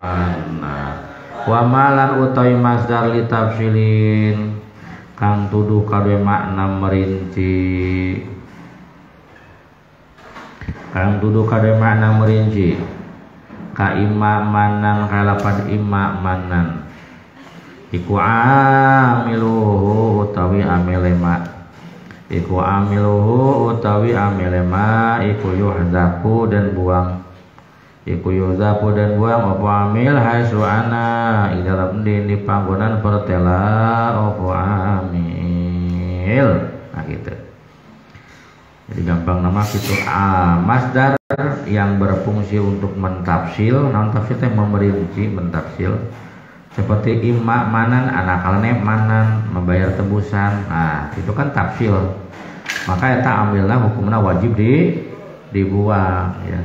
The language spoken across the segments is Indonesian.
wa malan utawi masdar li tafsilin kang tuduh kadue makna merinci, kang tuduh kadue makna merinci ka imamanan kalapan imamanan iku amiluhu utawi amelema, iku amiluhu utawi amelema iku yuhzaku dan buang, iku yuhzaku dan buang apa amil haisu ana idalam di panggonan pertela apa amil. Nah gitu. Jadi gampang nama gitu. Masdar yang berfungsi untuk mentafsil, non tafsil teh memerinci mentafsil. Seperti imma manan anakalne manan membayar tebusan. Nah, itu kan tafsil. Maka eta ambilna hukumna wajib dibuang ya.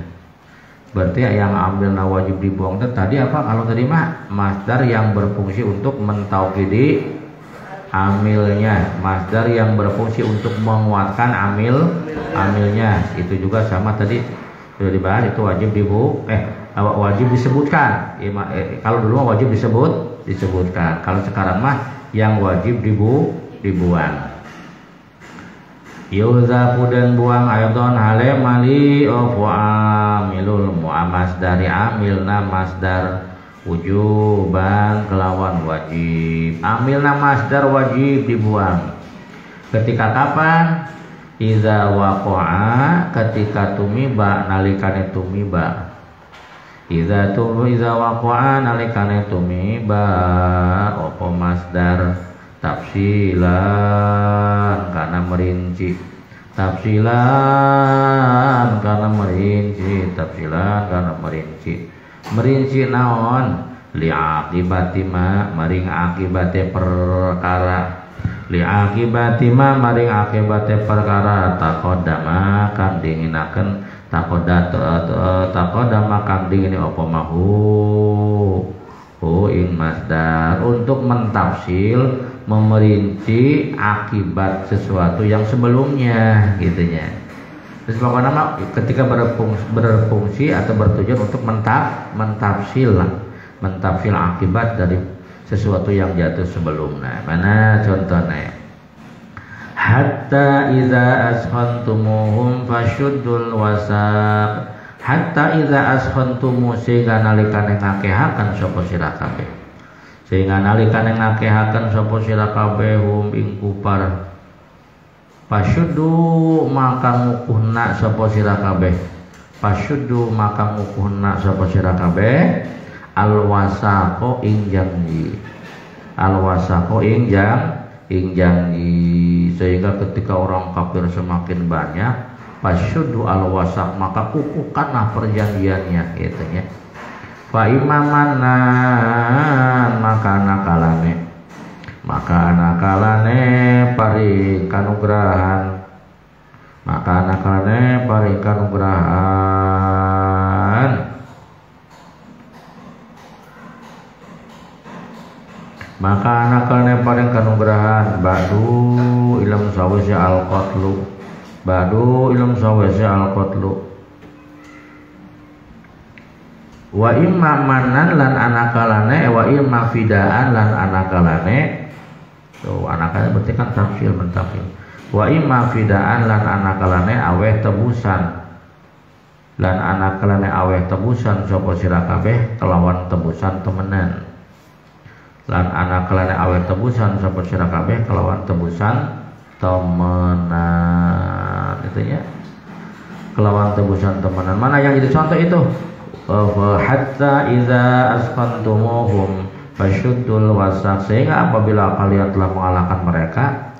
Berarti yang ambilna wajib dibuang tadi apa? Kalau tadi mah masdar yang berfungsi untuk mentaukidi amilnya, masdar yang berfungsi untuk menguatkan amilnya. Itu juga sama tadi sudah dibahas, itu wajib wajib disebutkan. Kalau dulu mah wajib disebutkan. Kalau sekarang mah yang wajib dibuang. Yuzafu dan buang ayatun hale mali amilul mu'amas dari amilna masdar wujuban kelawan wajib. Amilna masdar wajib dibuang. Ketika kapan? Iza waqa'a ketika tumiba nalikane tumiba. Iza waqa'a nalikane tumiba opo masdar tafsilan karena merinci, tafsilan karena merinci, tafsilan karena merinci. Merinci naon? Li'aqibati ma maring akibate perkara, li'aqibati ma maring akibate perkara taqaddama kang dinginaken taqaddama kang dingini apa mahu ing masdar untuk mentafsil memerinci akibat sesuatu yang sebelumnya gitunya. Terus pokoknya ketika berfungsi atau bertujuan untuk mentafsil akibat dari sesuatu yang jatuh sebelumnya. Mana contohnya? Hatta iza ashantumuhum fashuddul wasaq. Hatta iza ashontumu sehingga nalikane ngakehaken sapa sira kabeh, sehingga nalikane ngakehaken sapa sira kabeh hum ing kufar pasyuddu maka ngukuhna sapa sira kabeh, pasyuddu maka ngukuhna sapa sira kabeh alwasaqo ing janji, alwasaqo ing janji. Sehingga ketika orang kafir semakin banyak pasyuddu al-wasaq maka kukuhkanlah perjanjiannya gitu ya. Fa imamanan maka nakalane paring kanugrahan, maka nakalane paring kanugrahan, maka nakalane paring kanugrahan badu ilm sawise al-qatlu, badu ilm sawise al-qatlu wa imma manan lan anakalane wa imma fidaan lan anakalane. Tuh anakalane berarti kan tafsir mentafsir. Wa imma fidaan lan anakalane aweh tebusan, lan anakalane aweh tebusan sapa sira kabeh kelawan tebusan temenan, lan anakalane aweh tebusan sapa sira kabeh kelawan tebusan temenan. Itu ya, kelawan tebusan temenan. Mana yang jadi contoh itu? Hatta iza asqantumuhum fashuddul wasaq, sehingga apabila kalian telah mengalahkan mereka,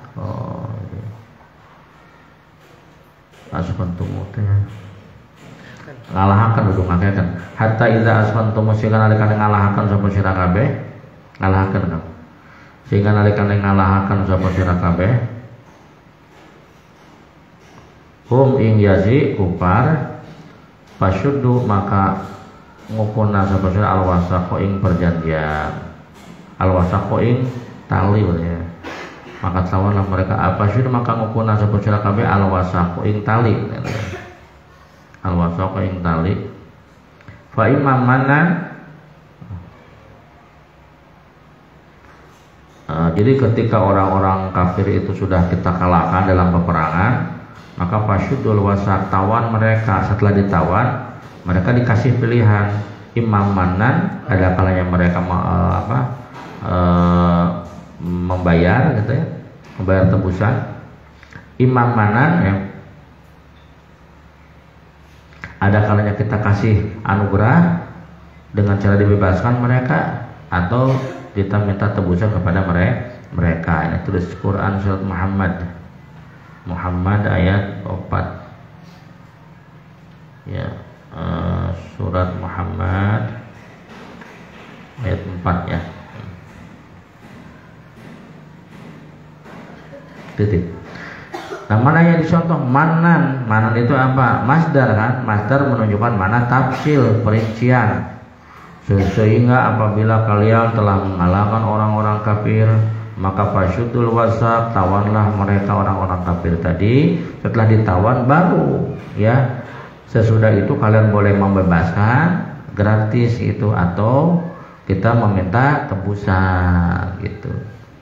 asqantumuhum ngalahkan udah ngakeun. Hatta iza asqantumu sehingga nalikane ngalahkan sapa sira kabeh, ngalahkan kan, sehingga nalikane ngalahkan sapa sira kabeh hum ing yazi kufar fasyuddu maka ngukuna sapa sira alwasaqo ing perjanjian, alwasaqo ing tali ya. Maka tawanlah mereka apa syud maka ngukuna sapa sira kabeh alwasaqo ing tali, alwasaqo ing tali. Fa imam mana Jadi ketika orang-orang kafir itu sudah kita kalahkan dalam peperangan, maka fasyudul wasak, tawan mereka. Setelah ditawan, mereka dikasih pilihan imam manan, ada kalanya mereka membayar gitu ya, membayar tebusan. Imam manan ya, ada kalanya kita kasih anugerah dengan cara dibebaskan mereka, atau kita minta tebusan kepada mereka. Ini tulis Quran surat Muhammad ayat 4 ya, surat Muhammad ayat 4 ya, titik. Nah, mana yang dicontoh? Manan itu apa? Masdar kan? Masdar menunjukkan mana tafsil, perincian. Sehingga apabila kalian telah mengalahkan orang-orang kafir, maka fasyudul wasak, tawanlah mereka orang-orang kafir tadi. Setelah ditawan baru ya, sesudah itu kalian boleh membebaskan gratis itu, atau kita meminta tebusan gitu.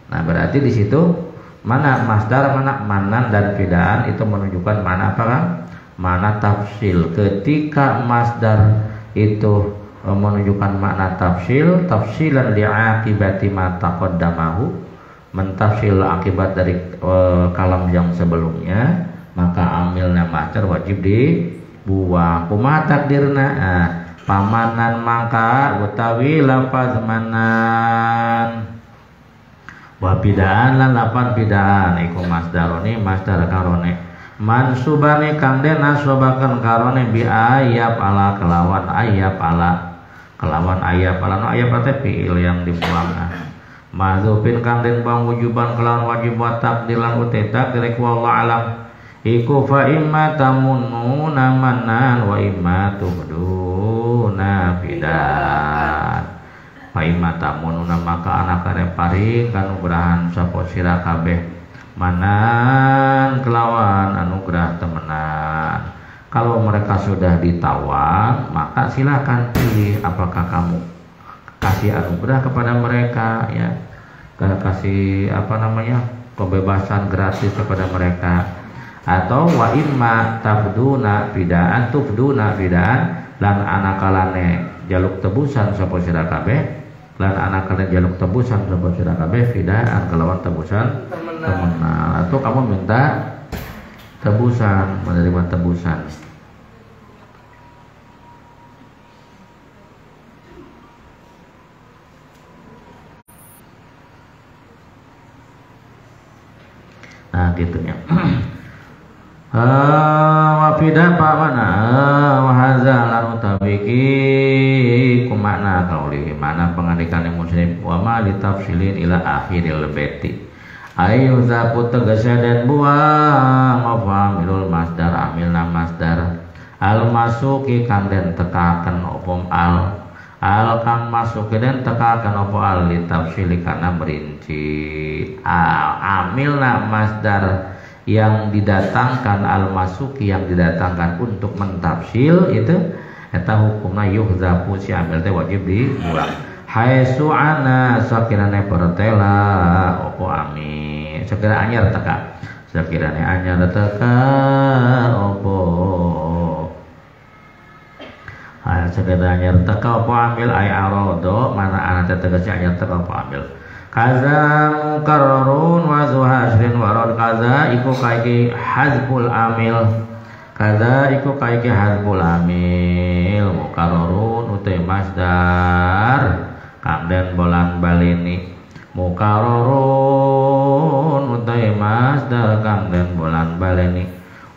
Nah, berarti di situ mana masdar, mana manan dan fidaan itu menunjukkan mana apa kan? Mana tafsil. Ketika masdar itu menunjukkan makna tafsil, tafsilan li'aqibati ma taqaddamahu, mentafsil akibat dari kalam yang sebelumnya, maka amilna masdar wajib dibuang. Kumaha takdirna? Pamanan maka utawi lafaz manan, wa bidaan lan lapan bidaan iku masdaroni masdar karone, mansubane kang den nasbaken karone bi ayap ala kelawan ayap ala no ayap teh fiil yang dibuang. Mazupin kang den bang wujuban kelawan wajib wa takdilan uti takdir wallahu alam iku fa imma tamununa manan wa imma tubduna bidan. Faimma tamununa maka anak kare paring kanugrahan sapa sira kabeh manan kelawan anugerah temenan. Kalau mereka sudah ditawan, maka silakan pilih apakah kamu kasih anugerah kepada mereka ya, kasih pembebasan gratis kepada mereka, atau wa imma tabduna bidaan tubduna bidaan lan anakalane jaluk tebusan sapa sira kabeh, lan anak kalian jaluk tebusan sapa sira kabeh fidaan kelawan tebusan temenal, atau kamu minta tebusan, menerima tebusan. Nah gitunya. Wafidah pak mana wahazal lalu tabiki kumakna kauli mana pengandikan muslim wama ditafsilin ila akhiril beti ayu zaku tegasnya dan buang mafamilul masdar amilna masdar al masuki kang den tekakan opom al kang masuki den tekakan opo al ditafsili karena merinci amilna masdar yang didatangkan al-masuki yang didatangkan untuk mentafsil itu eta hukumna yuhzafu si amil teh wajib dibuang. Haitsu ana sakirane pertela opo ami sakira anyar teka sakirane anyar teka opo sakira anyar teka opo amil ay arodo mana ana teh tegas anyar teka opo amil. Kaza mukarrarun wa zuhasrin warad kaza iku kaiki hazbul amil, kaza iku kaiki hazbul amil mukarrarun utai masdar kang den bolan balini mukarrarun utai masdar kang den bolan balini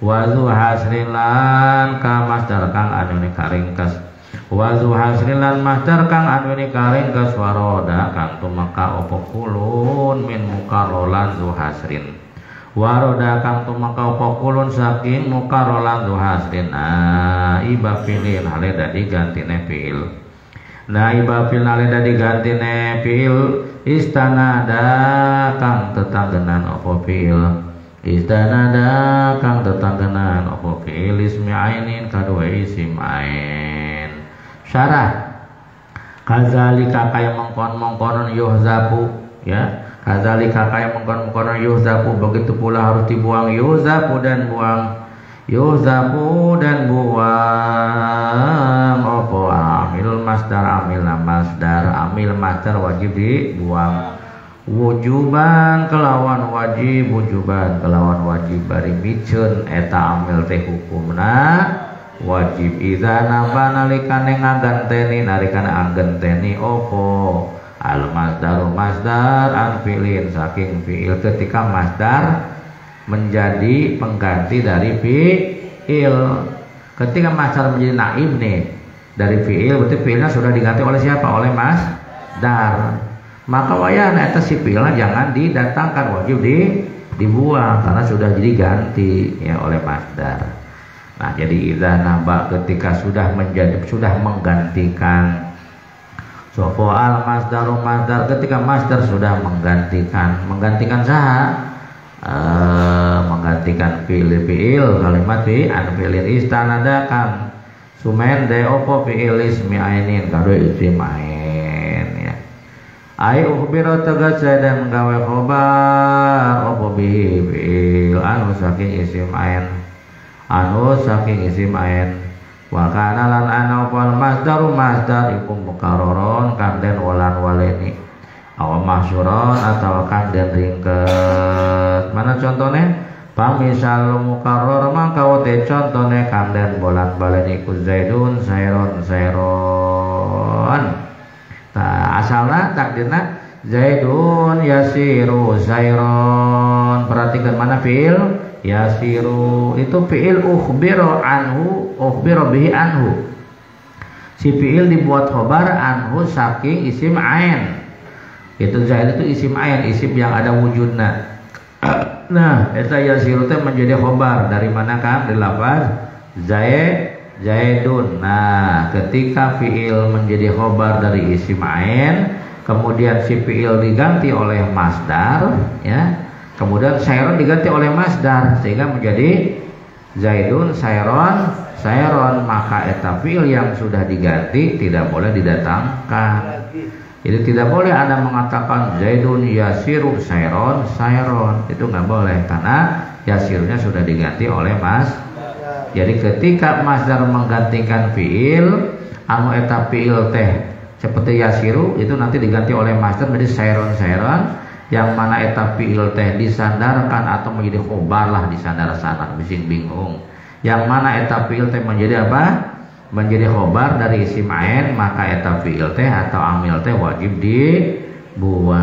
wa zuhasrin lan ka masdar kang anu karingkas wazu hasrilan masdar kang anu ni karing ke swaroda kang tumaka opo kulun min mukarolan zu hasrin waroda kang tumaka opo kulun saking mukarolan zu hasrin iba filin hale dadi gantine fil iba fil hale dadi gantine fil istanada kang tetanggenan opo fil istanada kang tetanggenan opo fil ismi ainin kadua isim ain syarah kazalika kaya mengkon-mengkonon yuhzabu ya Kadzalika kaya mengkon-mengkon yuzabu begitu pula harus dibuang yuzabu dan buang apa amil masdar amil masdar wajib dibuang wujuban kelawan wajib bari micun eta amil teh hukumna wajib idza napa nalikane ngaganteni anggenteni opo al masdar an fi'lin saking fi'il ketika masdar menjadi pengganti dari fi'il. Ketika masdar menjadi naib nih dari fi'il, berarti fi'ilnya sudah diganti oleh siapa? Oleh masdar. Maka wayana eta si fi'ilnya jangan didatangkan, wajib dibuang karena sudah jadi ganti ya oleh masdar. Nah, jadi idza naba ketika sudah menggantikan sopo al masdar ketika masdar sudah menggantikan saha? Menggantikan fi'il kalimat an fi'ilin istanadakan sumende opo fi'il ismi ainin kado isim ain ya ai ukhbira tegase dan gawe khobar opo bihi fi'il anu saking isim ain wa kana lan ana opal masdar iku mukarroron kanden walan waleni awa mahsyuron atau kanden ringket. Mana contohnya? Pamisal mukarrar maka wote contohnya kanden bolan balen iku zaidun sayron. Asalna takdirna zaidun yasiru sayron. Perhatikan mana fi'il yasiru itu fi'il ukhbiro bihi anhu. Si fi'il dibuat khobar anhu saking isim ain. Itu zaid itu isim ain, isim yang ada wujudna. Nah, eta yasiru teh menjadi khobar dari mana kan? Dari lafaz zaidun. Nah, ketika fi'il menjadi khobar dari isim ain, kemudian si fi'il diganti oleh masdar, ya. Kemudian sayron diganti oleh masdar sehingga menjadi zaidun sayron, maka eta fi'il yang sudah diganti tidak boleh didatangkan. Jadi tidak boleh Anda mengatakan zaidun yasiru sayron, itu nggak boleh karena yasirnya sudah diganti oleh Jadi ketika masdar menggantikan fi'il anu eta fi'il teh seperti yasiru itu nanti diganti oleh masdar menjadi sayron, yang mana eta fi'il teh disandarkan atau menjadi khobar lah disandar-sandar bising bingung. Yang mana eta fi'il teh menjadi apa? Menjadi khobar dari isim ain, maka eta fi'il teh atau amil teh wajib dibuang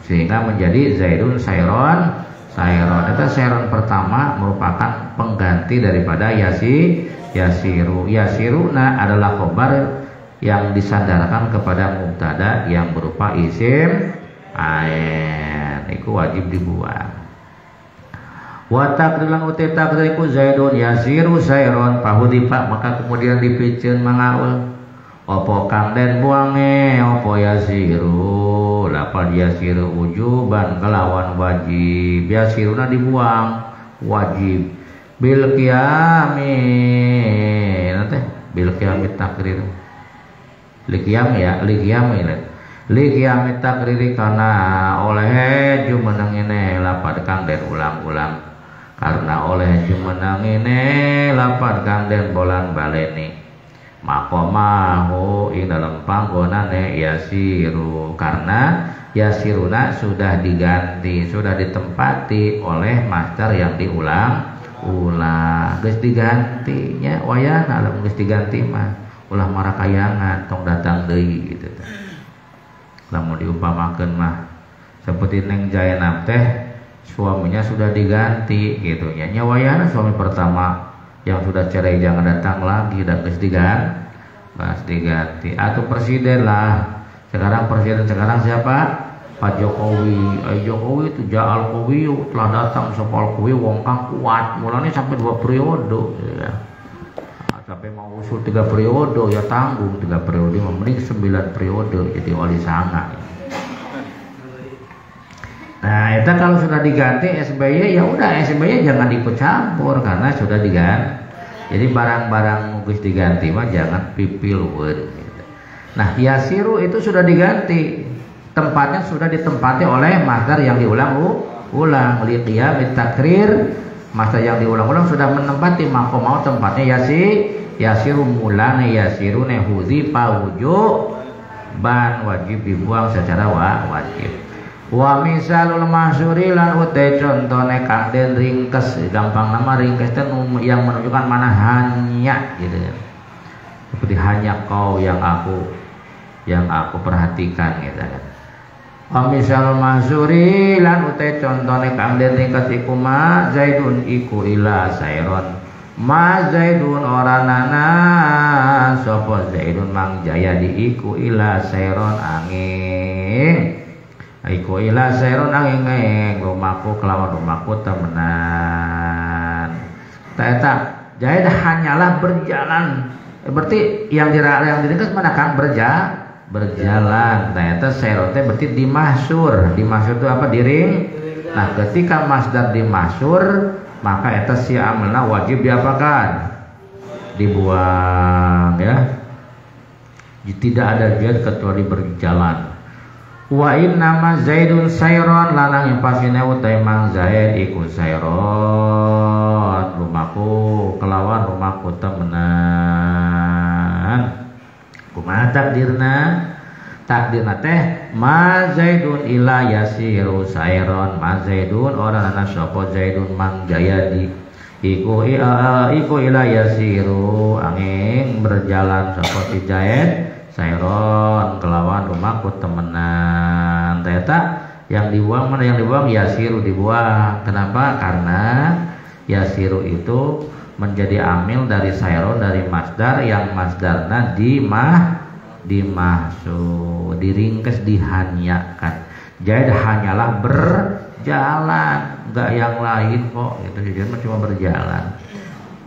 sehingga menjadi zaidun sayron. Eta sayron pertama merupakan pengganti daripada yasiru. Yasiruna adalah khobar yang disandarkan kepada mubtada yang berupa isim ain, itu wajib dibuang. Wa takdiran uti takdiriku zaidun yasiru sayron pahudipa maka kemudian dipikeun mangaul opo kang den buange opo yasiru lapad yasiru wujuban kelawan wajib yasiruna dibuang wajib bil qiyami nanti bil qiyami takdir li qiyami takdiri kana oleh jumeneng ini lapad kang den ulang-ulang karena oleh jumenang ini lapad kang den bolan baleni makomahu ing dalam panggonane yasiru karena yasiruna sudah diganti sudah ditempati oleh masdar yang diulang geus digantinya wayana lamun geus diganti mah ulah marakayangan tong datang deui gitu lamun diumpamakeun mah seperti Neng Jainab teh suaminya sudah diganti gitu ya nyawayana suami pertama yang sudah cerai jangan datang lagi dan diganti atau presiden lah presiden sekarang siapa Pak Jokowi Jokowi itu Ja'al Kowi telah datang sopal Kowi wong kang kuat mulanya sampai 2 periode ya. Sampai mau usul 3 periode ya tanggung 3 periode mending 9 periode jadi wali sanga ya. Nah, itu kalau sudah diganti SBY ya udah SBY jangan ikut campur karena sudah diganti. Jadi barang-barang geus diganti mah jangan pipilweun gitu. Nah, yasiru itu sudah diganti. tempatnya sudah ditempati oleh masdar yang diulang-ulang. Liqiyamit takrir, masdar yang diulang-ulang sudah menempati maqamau tempatnya yasiru mulane yasiru hudhifa wujuban, wajib dibuang secara wajib. Wa misalul mahsuri lan utai contone kang den ringkes, gampang nama ringkes itu yang menunjukkan mana hanya gitu ya. Seperti hanya kau yang aku perhatikan gitu kan. Wa misalul mahsuri lan utai contone kang den ringkes iku ma zaidun iku ila sairon. Ma zaidun oranana sapa zaidun mang jaya di iku ila sairon angin. Iku ila sairon angin rumahku kelawan rumahku temenan. Eta Zaid hanyalah berjalan. Berarti yang diringkas mana kan berjalan. Ternyata sairon teh berarti dimahsur. Dimahsur itu apa? Diring. Nah, ketika masdar dimahsur, maka eta si amalna wajib diapakan? Dibuang ya. Tidak ada Zaid kecuali berjalan. Wa inna ma zaidun sayron lanang yang pasine utai mang Zaid iku sayron rumahku kelawan rumahku temenan. Kumaha takdirna teh ma zaidun ila yasiru sayron, ma zaidun orang ana sapa zaidun mang jayadi iku ila yasiru angin berjalan sapa si Zaid sayron kelawan rumahku temenan. Ternyata yang dibuang mana? Yang dibuang yasiru dibuang. Kenapa? Karena yasiru itu menjadi amil dari sayron, dari masdar yang masdarna dimahsur, diringkes, dihanyakan. Jadi hanyalah berjalan, enggak yang lain kok. Itu jadi cuma berjalan.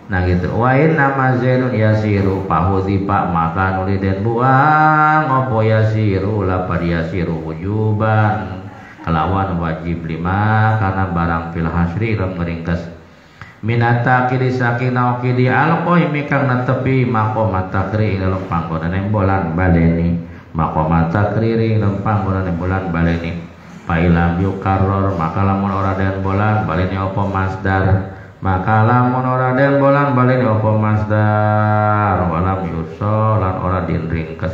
Nah gitu. Wa inna ma zaidun yasiru fahudhifa maka nuli den buang apa yasiru lapad yasiru wujuban kelawan wajib lima karena barang fil hasri ram meringkes minata kiri sakina kiri alqaimi kang netepi maqam takri dalam panggonan embolan baleni maqam takri dalam panggonan embolan baleni pailam yukarror maka lamun ora den bolan baleni apa masdar maka lamun ora den bolan baleni apa masdar walam yusolan ora den ringkes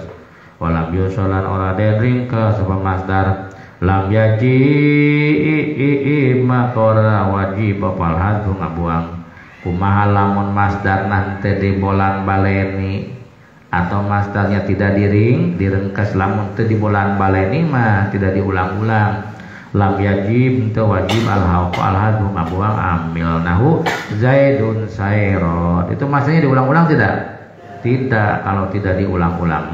walam yusolan ora den ringkes apa masdar lam yaji makora wajib apal hadzu ngabuang kumaha lamun masdar nanti di bolan baleni atau masdarnya tidak diringkes lamun teu di bolan baleni mah tidak diulang-ulang lam yajib itu wajib al-haqq al-hadzu ngabuang amil nahu zaidun sairot itu masanya diulang-ulang tidak kalau tidak diulang-ulang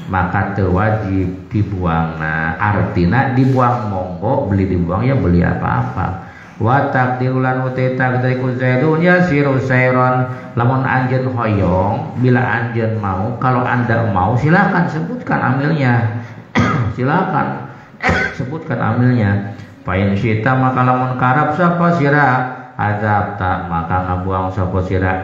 maka teu wajib dibuang. Nah artinya dibuang monggo beli dibuang ya beli apa-apa wa taqdirulan uti taqdiriku zaidun yasiru sairon lamun anjeun hoyong bila anjeun mau kalau anda mau silakan sebutkan amilnya silakan sebutkan amilnya. Pain syita maka lamun karab sapa sira azab tak maka ngabuang sapa sira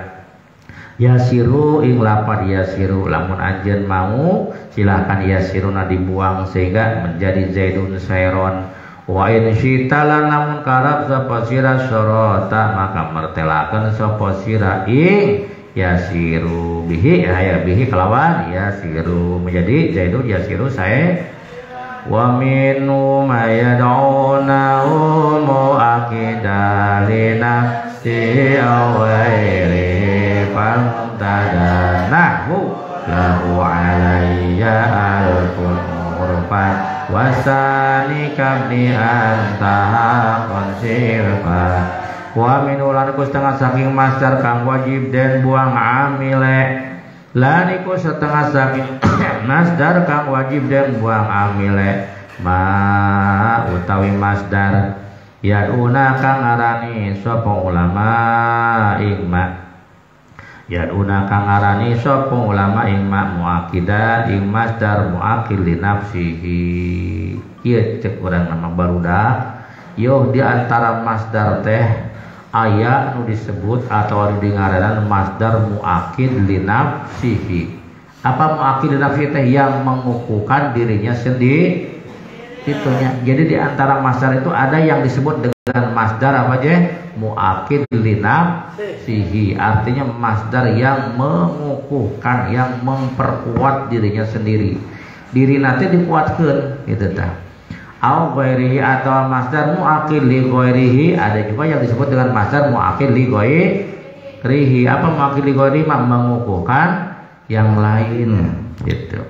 yasiru ing lapad yasiru lamun anjeun mau silakan yasiruna dibuang sehingga menjadi zaidun sairon. Wa in syita lan lamun karab sapa sira syarata maka mertelakeun sapa sira ing yasiru bihi ya bihi kelawan yasiru menjadi zaidun yasiru saya wa minu ma yad'una mu'aqidalina si awairi fantadanahu lahu alayya alfun urfan wasani kabni antaha konsirfa wa minu laniku setengah saking masdar kang wajib den buang amile laniku setengah saking masdar kang wajib dan buang amile ma utawi masdar yaduna kang arani sapa ulama ingma yaduna kang arani sapa ulama ingma muakidan ing masdar muakil li nafsihi ieu cek urang nama barudak yo di antara masdar teh aya nu disebut atau anu dingaranan masdar muakid li nafsihi. Apa muakid li nafsihi teh yang mengukuhkan dirinya sendiri itunya. Jadi di antara masdar itu ada yang disebut dengan masdar apa aja? Muakid linafsihi, artinya masdar yang mengukuhkan, yang memperkuat dirinya sendiri. Diri nanti dikuatkan, gitu dah. Au ghairihi, atau masdar muakid li ghairihi, ada juga yang disebut dengan masdar muakid li ghairihi. Apa muakid li ghairihi? Mengukuhkan yang lain, gitu.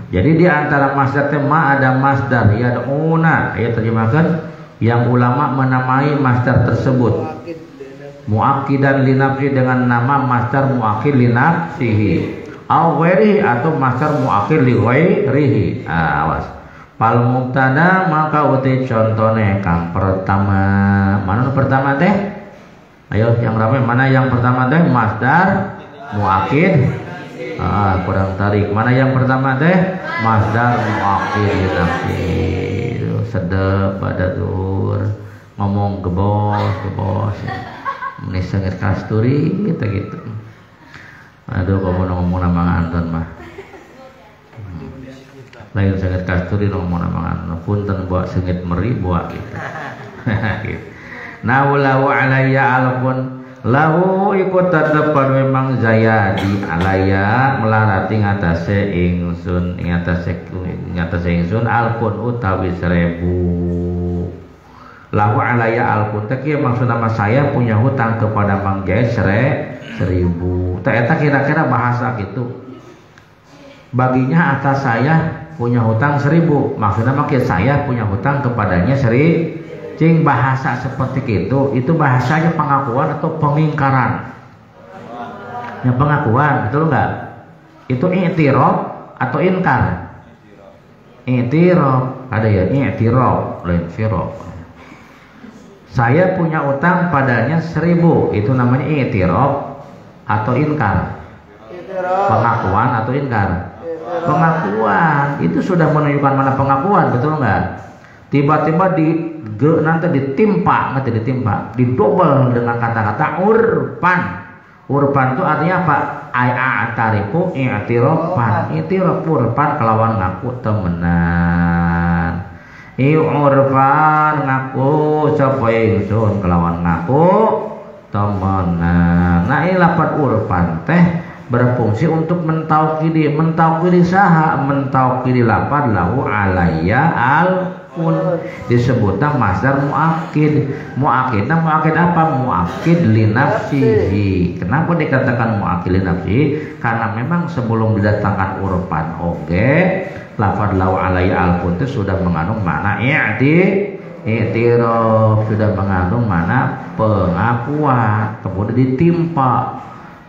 Jadi di antara masdar tema ada masdar yad'una, ya terjemahkan, yang ulama menamai masdar tersebut muakidan linafsi dengan nama masdar muakid linafsihi, au ghairihi, atau masdar muakid li ghairihi. Awas. Pal mubtada maka uti contohnya kang pertama. Mana pertama teh? Ayo yang ramai, mana yang pertama teh? Masdar muakid. Kurang tarik. Mana yang pertama teh? Masdar muakid linafsi. Sedep pada dur ngomong gebos ini sengit kasturi gitu. Aduh, kamu ngomong nama nganton mah lain sengit kasturi ngomong nama nganton punten buat sengit meri buat gitu. Nah walau alaya alpun lahu ikut terdepan memang zayadi alaya melarati ngatasé ingsun ngatasé ingsun alpun utawi 1000. Lahu alaya alpun teh maksud nama saya punya hutang kepada Mang Jaya 1000. Teh eta kira-kira bahasa gitu. Baginya atas saya punya hutang 1000. Maksudnya maksud saya punya hutang kepadanya 1000. Cing bahasa seperti itu bahasanya pengakuan atau pengingkaran? Ya pengakuan, betul enggak? Itu i'tiraf atau inkar? I'tiraf, ada ya i'tiraf, lain firaf. Saya punya utang padanya 1000, itu namanya i'tiraf atau inkar? Pengakuan atau inkar? Pengakuan, itu sudah menunjukkan mana pengakuan, betul enggak? Tiba-tiba nanti ditimpa, didobel dengan kata-kata urpan. Urpan itu artinya apa? A'tarifu i'tirafan. I'tiraf urpan kelawan ngaku temenan. Urpan ngaku sapa ingsun kelawan ngaku temenan. Nah, ini lapat urpan teh berfungsi untuk mentaukidi saha, mentaukidi lapat lahu alayya pun disebutnya masdar muakid. Muakid apa? Muakid linafsihi. Kenapa dikatakan muakid linafsihi? Karena memang sebelum didatangkan urpan lafaz lau alayya alpun itu sudah mengandung makna i'tiraf, sudah mengandung makna pengakuan, kemudian ditimpa,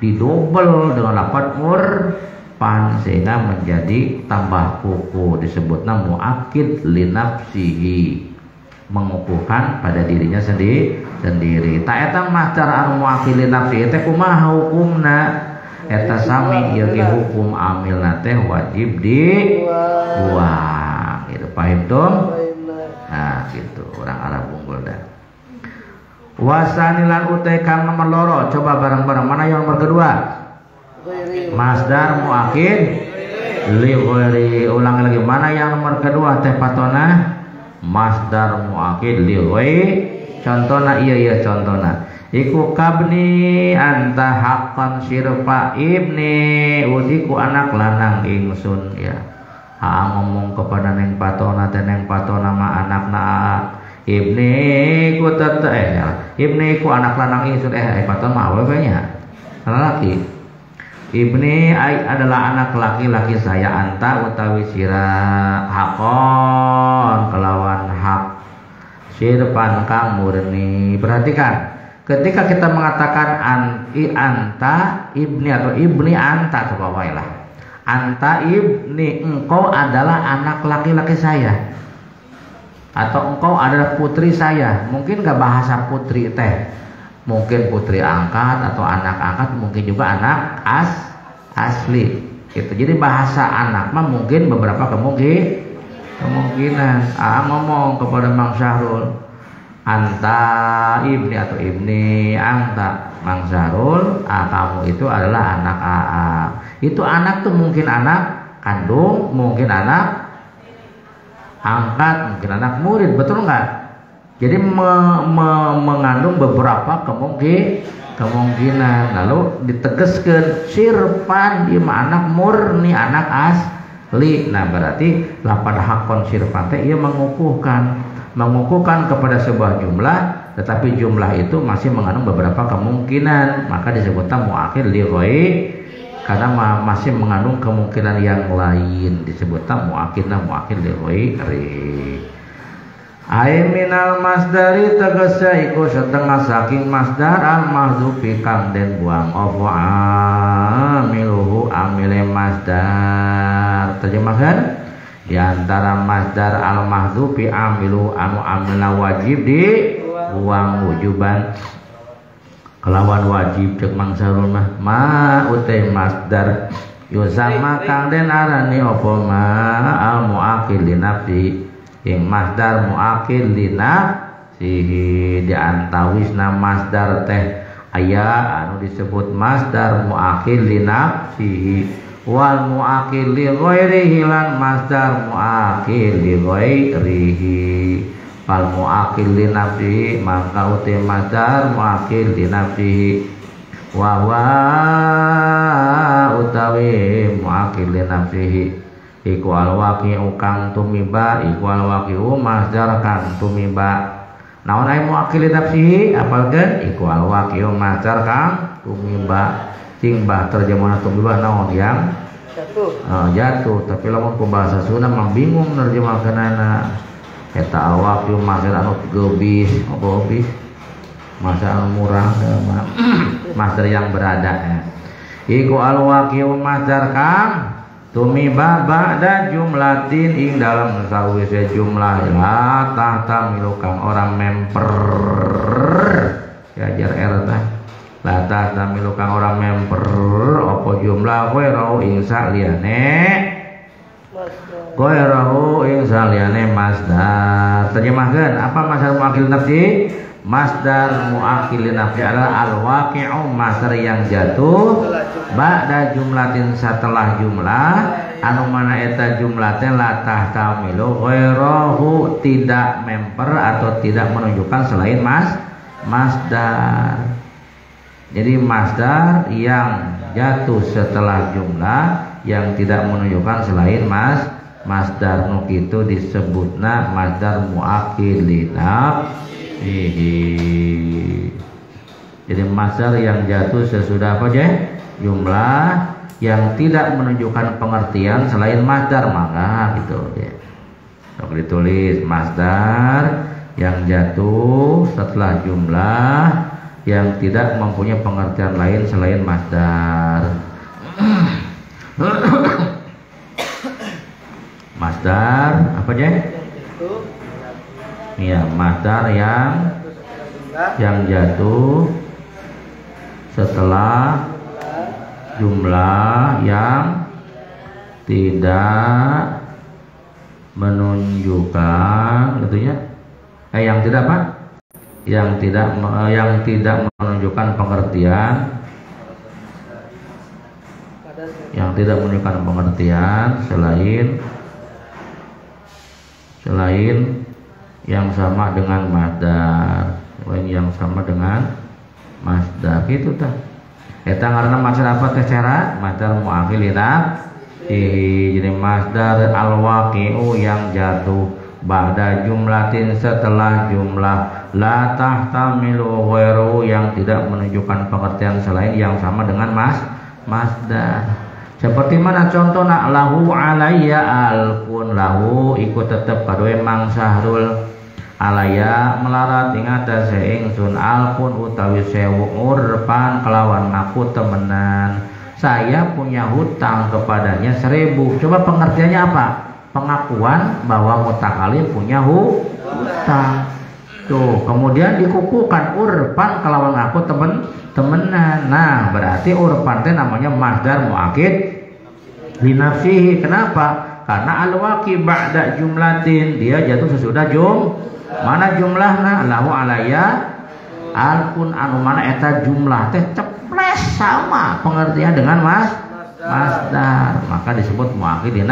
didobel dengan lafaz urpan sehingga menjadi tambah kuku, disebutnya muakid linafsihi, mengukuhkan pada dirinya sendiri. Tak eta masdar anu muakid linafsihi teh kumaha hukumna? Eta sami ieu ge hukum amilna teh wajib dibuang. Gitu paham tuh? Nah, gitu orang Arab unggul dah. Wasanilan utai kang nomor loro, coba bareng-bareng mana yang nomor kedua? Masdar muakid li ghairi. Ulang lagi, mana yang nomor kedua teh patona? Masdar muakid li ghairi. Contohna iya contohna. Iku kabni anta haqqan sirfa ibni, udiku anak lanang ingsun ya. Ngomong kepada neng patona teh neng patona ma anakna ibni ku tete ibni ku anak lanang ingsun patona mah awewe nya laki. Ibni adalah anak laki-laki saya, anta utawi sira hakon kelawan hak sirpan kang murni. Perhatikan, ketika kita mengatakan anta ibni atau ibni anta, coba wailah anta ibni, engkau adalah anak laki-laki saya, atau engkau adalah putri saya. Mungkin gak bahasa putri teh, mungkin putri angkat atau anak angkat, mungkin juga anak asli gitu. Jadi bahasa anak mah mungkin beberapa kemungkinan. Ngomong kepada Mang Syahrul, anta ibni atau ibni anta Mang Syahrul, kamu itu adalah anak Itu anak tuh mungkin anak kandung, mungkin anak angkat, mungkin anak murid, betul nggak? Jadi mengandung beberapa kemungkinan. Lalu ditegaskan sirfan di anak murni, anak asli. Nah berarti lapan hakon sirfan teh ia mengukuhkan kepada sebuah jumlah, tetapi jumlah itu masih mengandung beberapa kemungkinan, maka disebutkan muakhir li ghairi, karena masih mengandung kemungkinan yang lain, disebutkan muakhir li ghairi. Ai minal masdari tegese iku setengah saking masdar al mahzufi kang den buang apa amiluhu amile masdar. Terjemahkan di antara masdar al mahzufi amilu anu amilna wajib di buang wujuban kelawan wajib cek mangsarul ma utai masdar yusama kang den arani apa ma al muakhir li nafsi ing masdar muakhir li nafsihi. Di antawisna masdar teh aya anu disebut masdar muakhir li nafsihi wal muakhir li ghairihi lan masdar muakhir li ghairihi. Fal muakhir li nafsihi maka uti masdar muakhir li nafsihi wa utawi muakhir li nafsihi iku alwaqi'u kang tumiba iku alwaqi'u masdar kang tumiba. Naon aya muakhir li nafsihi apalkeun iku alwaqi'u masdar kang tumiba. Cing bah terjemahan tumiba naon yang jatuh. Tapi lamun ku bahasa Sunda mah bingung nerjemahkeunana. Eta alwaqi'u masdar anu gebis, gebis masdar anu murah masdar yang berada. Iku alwaqi'u masdar kang tumiba ba'da jumlatin ing dalam sawise jumlah la tahtamilu kang orang memper ya jar tah la tahtamilu kang orang memper apa jumlah ghairahu ing saliyane masdar. Terjemahkan apa masdar muakhir nafsi? Masdar muakhir nafsi adalah al-waqi'u masdar yang jatuh ba'da jumlatin setelah jumlah anu mana eta jumlah teh la tahtamilu ghairahu tidak memper atau tidak menunjukkan selain masdar. Jadi masdar yang jatuh setelah jumlah yang tidak menunjukkan selain masdar nu kitu disebutna masdar muakhir li Jadi masdar yang jatuh sesudah apa aja? Jumlah yang tidak menunjukkan pengertian selain masdar, maka gitu ya. Kalau ditulis masdar yang jatuh setelah jumlah yang tidak mempunyai pengertian lain selain masdar. Masdar apa aja? Iya, masdar yang jatuh setelah jumlah yang tidak menunjukkan gitu ya. Yang tidak apa? Yang tidak menunjukkan pengertian. Yang tidak menunjukkan pengertian selain yang sama dengan masdar, yang sama dengan masdar gitu tah. Eta ngaranna masdar apa teh cara? Masdar muakhir li nafsihi. Jadi masdar al-waqi'u yang jatuh ba'da jumlatin setelah jumlah la tahtamilu ghairu yang tidak menunjukkan pengertian selain yang sama dengan masdar. Seperti mana contohna lahu alayya alfun lahu ikut tetep kadoe Mang Sahrul alaya melarat ing atase ingsun alfun utawi 1000 urpan kelawan ngaku temenan. Saya punya hutang kepadanya 1000. Coba pengertiannya apa? Pengakuan bahwa mutakalim punya hutang. Tuh, kemudian dikukuhkan urpan kelawan ngaku temenan. Nah, berarti urpan teh namanya masdar muakhir li nafsihi. Kenapa? Karena al-waqi ba'da jumlatin, dia jatuh sesudah mana jumlahna lahu alayya alfun anu mana eta jumlah teh ceples sama pengertian dengan masdar, maka disebut muakhir li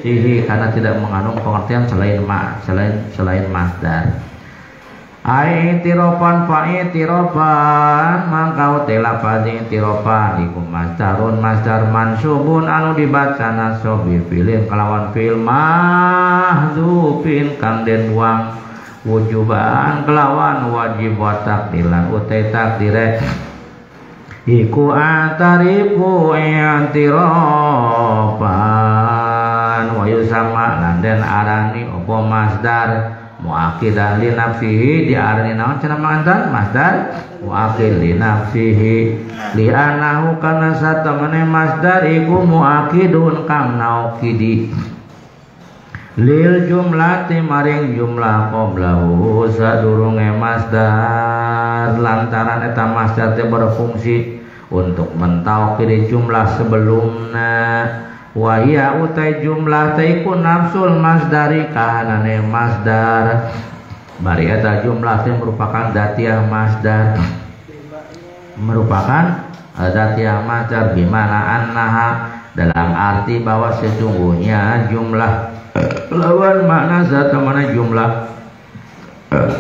sihi karena tidak mengandung pengertian selain masdar. Ai tiropan fa'i tiropan mangkau telafadhi tiropan iku masdarun masdar mansubun anu dibaca nasab bi fi'lin kelawan fi'il mahdzufin kang den buang wujuban kelawan wajib wa takdiran utai takdire iku atarifu i'tiropan wa yusamma lan den arani apa masdar muakidan li nafsihi diarani naon cenah mantan masdar muakid li nafsihi li anahu kana satamane masdar iku muakidun kang naukidi lil jumlati maring jumlah qablahu sadurunge masdar lantaran eta masdar teh berfungsi untuk mentaukidi jumlah sebelumna wa hiya utai jumlah taiku nafsul masdari kahanane masdar bari eta jumlah teh merupakan dzatiyah masdar bimana annaha dalam arti bahwa sesungguhnya jumlah lawan makna zat mana jumlah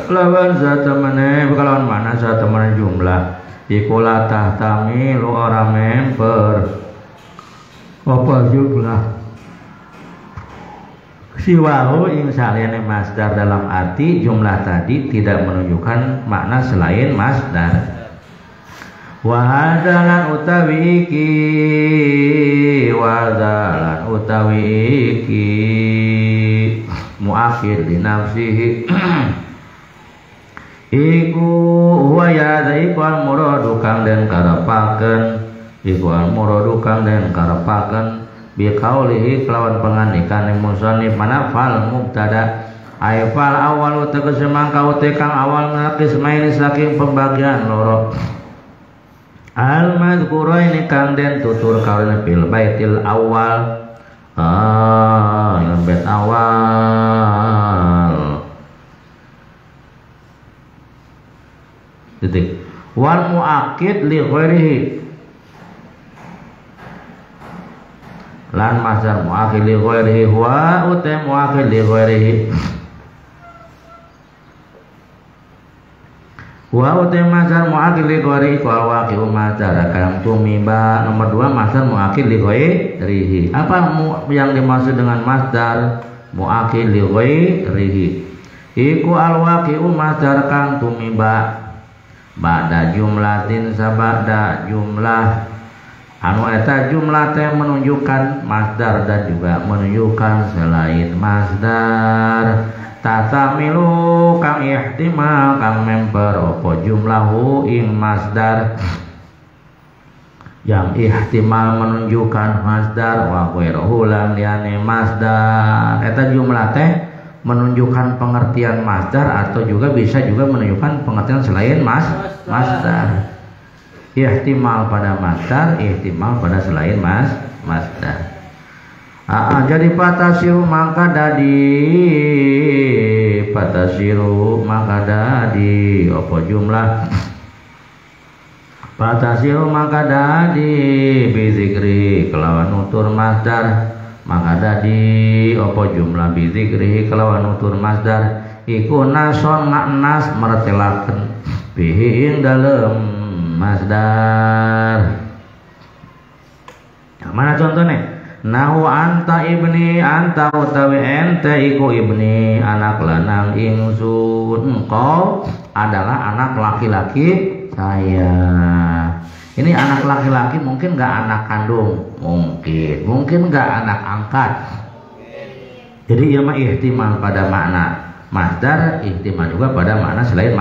lawan zat mana jumlah ikulah tahtamilu ora member apa jumlah siwahu ing saliyane masdar dalam arti jumlah tadi tidak menunjukkan makna selain masdar wa hadalan utawi iki muakhir di nafsihi iku huwa ya iku al muradu kang den karepaken iku al-muradu kang den karepaken bi qaulihi kelawan pangandikan musannif mana fal mubtada ay fal awal tegese mangka te kang awal naqismaini saking pembagian loro al madzkuraini kang den tutur kaulina fil baitil awal yang bait awal titik wal muakkid li ghairihi lan masdar muakhir li ghairihi huwa uta muakhir li ghairihi wa uta masdar muakhir li ghairihi wal waqi'u masdar kalam tumiba nomor 2 masdar muakhir li ghairihi apa yang dimaksud dengan masdar muakhir li ghairihi iku al waqi'u masdar kang tumiba ba'da jumlatin sabada jumlah anu eta jumlah teh menunjukkan masdar dan juga menunjukkan selain masdar tatamilu kang ihtimal kang member opo jumlahu ing masdar yang ihtimal menunjukkan masdar wa ghairuhu lan liyane masdar eta jumlah teh menunjukkan pengertian masdar atau juga bisa juga menunjukkan pengertian selain masdar ihtimal pada masdar, ihtimal pada selain masdar. Jadi patasiru maka dadi apa jumlah patasiru maka dadi bizikri kelawan nutur masdar maka dadi apa jumlah bizikri kelawan nutur masdar iku nason maknas meretelaken bihi ing dalem masdar. Mana contohnya? Nahu anta ibni anta utawi ente iku ibni anak lanang ingsun engkau adalah anak laki-laki saya. Ini anak laki-laki mungkin gak anak kandung, mungkin gak anak angkat. Jadi ia mah ihtimal pada makna masdar, ihtimal juga pada makna selain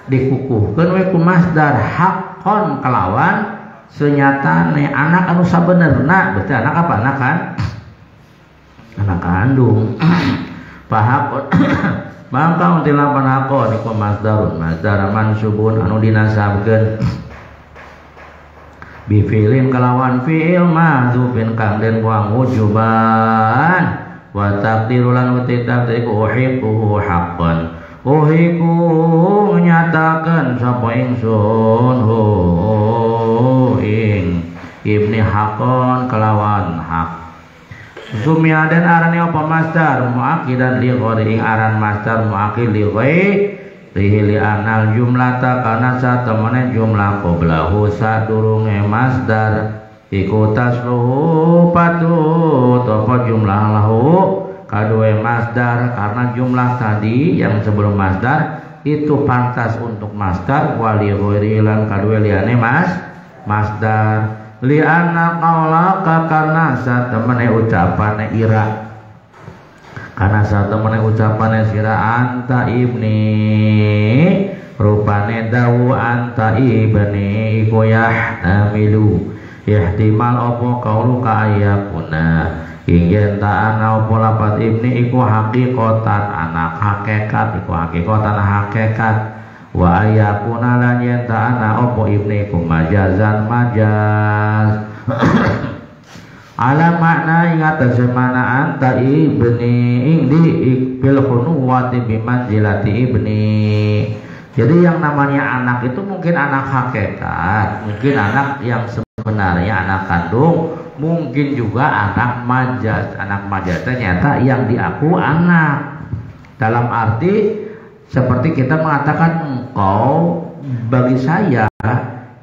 dikukuhkeun we ku masdar haqqon kelawan senyatane anak anu sabenerna berarti anak apa anak kan anak kandung pahakon mangka utilapan hakon iku masdarun masdar mansubun anu dinasabkeun bi fi'lin kelawan fi'il mahdzufin kang den buang wujuban wa taqdirulan uti taqdir uhiquhu haqqan uhiku nyatakan sapa ingsun ing ibni hakon kelawan hak Sumia dan arani apa masdar muakidan li ghairi ing aran masdar muakid li ghairi li anal jumlata kana satemene jumlah qablahu sadurunge masdar iku tasluhu patut apa jumlah lahu kadue masdar karena jumlah tadi yang sebelum masdar itu pantas untuk masdar wali ghairi lan kadue liane masdar li anna qaulaka karena satemene ucapane ira karena satemene ucapane sira anta ibni rupane dawu anta ibni iku yahtamilu ihtimal apa qauluka ayakuna ingin ta'ana apa lapat ibni iku hakikatan anak hakikat iku hakikatan hakikat wa ayakuna lan yen ta'ana apa ibni iku majazan majaz ala makna ing atase mana anta ibni ing di bil khunuwati bimanzilati ibni. Jadi yang namanya anak itu mungkin anak hakikat, mungkin anak yang sebenarnya anak kandung, mungkin juga anak majaz. Anak majaz ternyata yang diaku anak. Dalam arti seperti kita mengatakan engkau bagi saya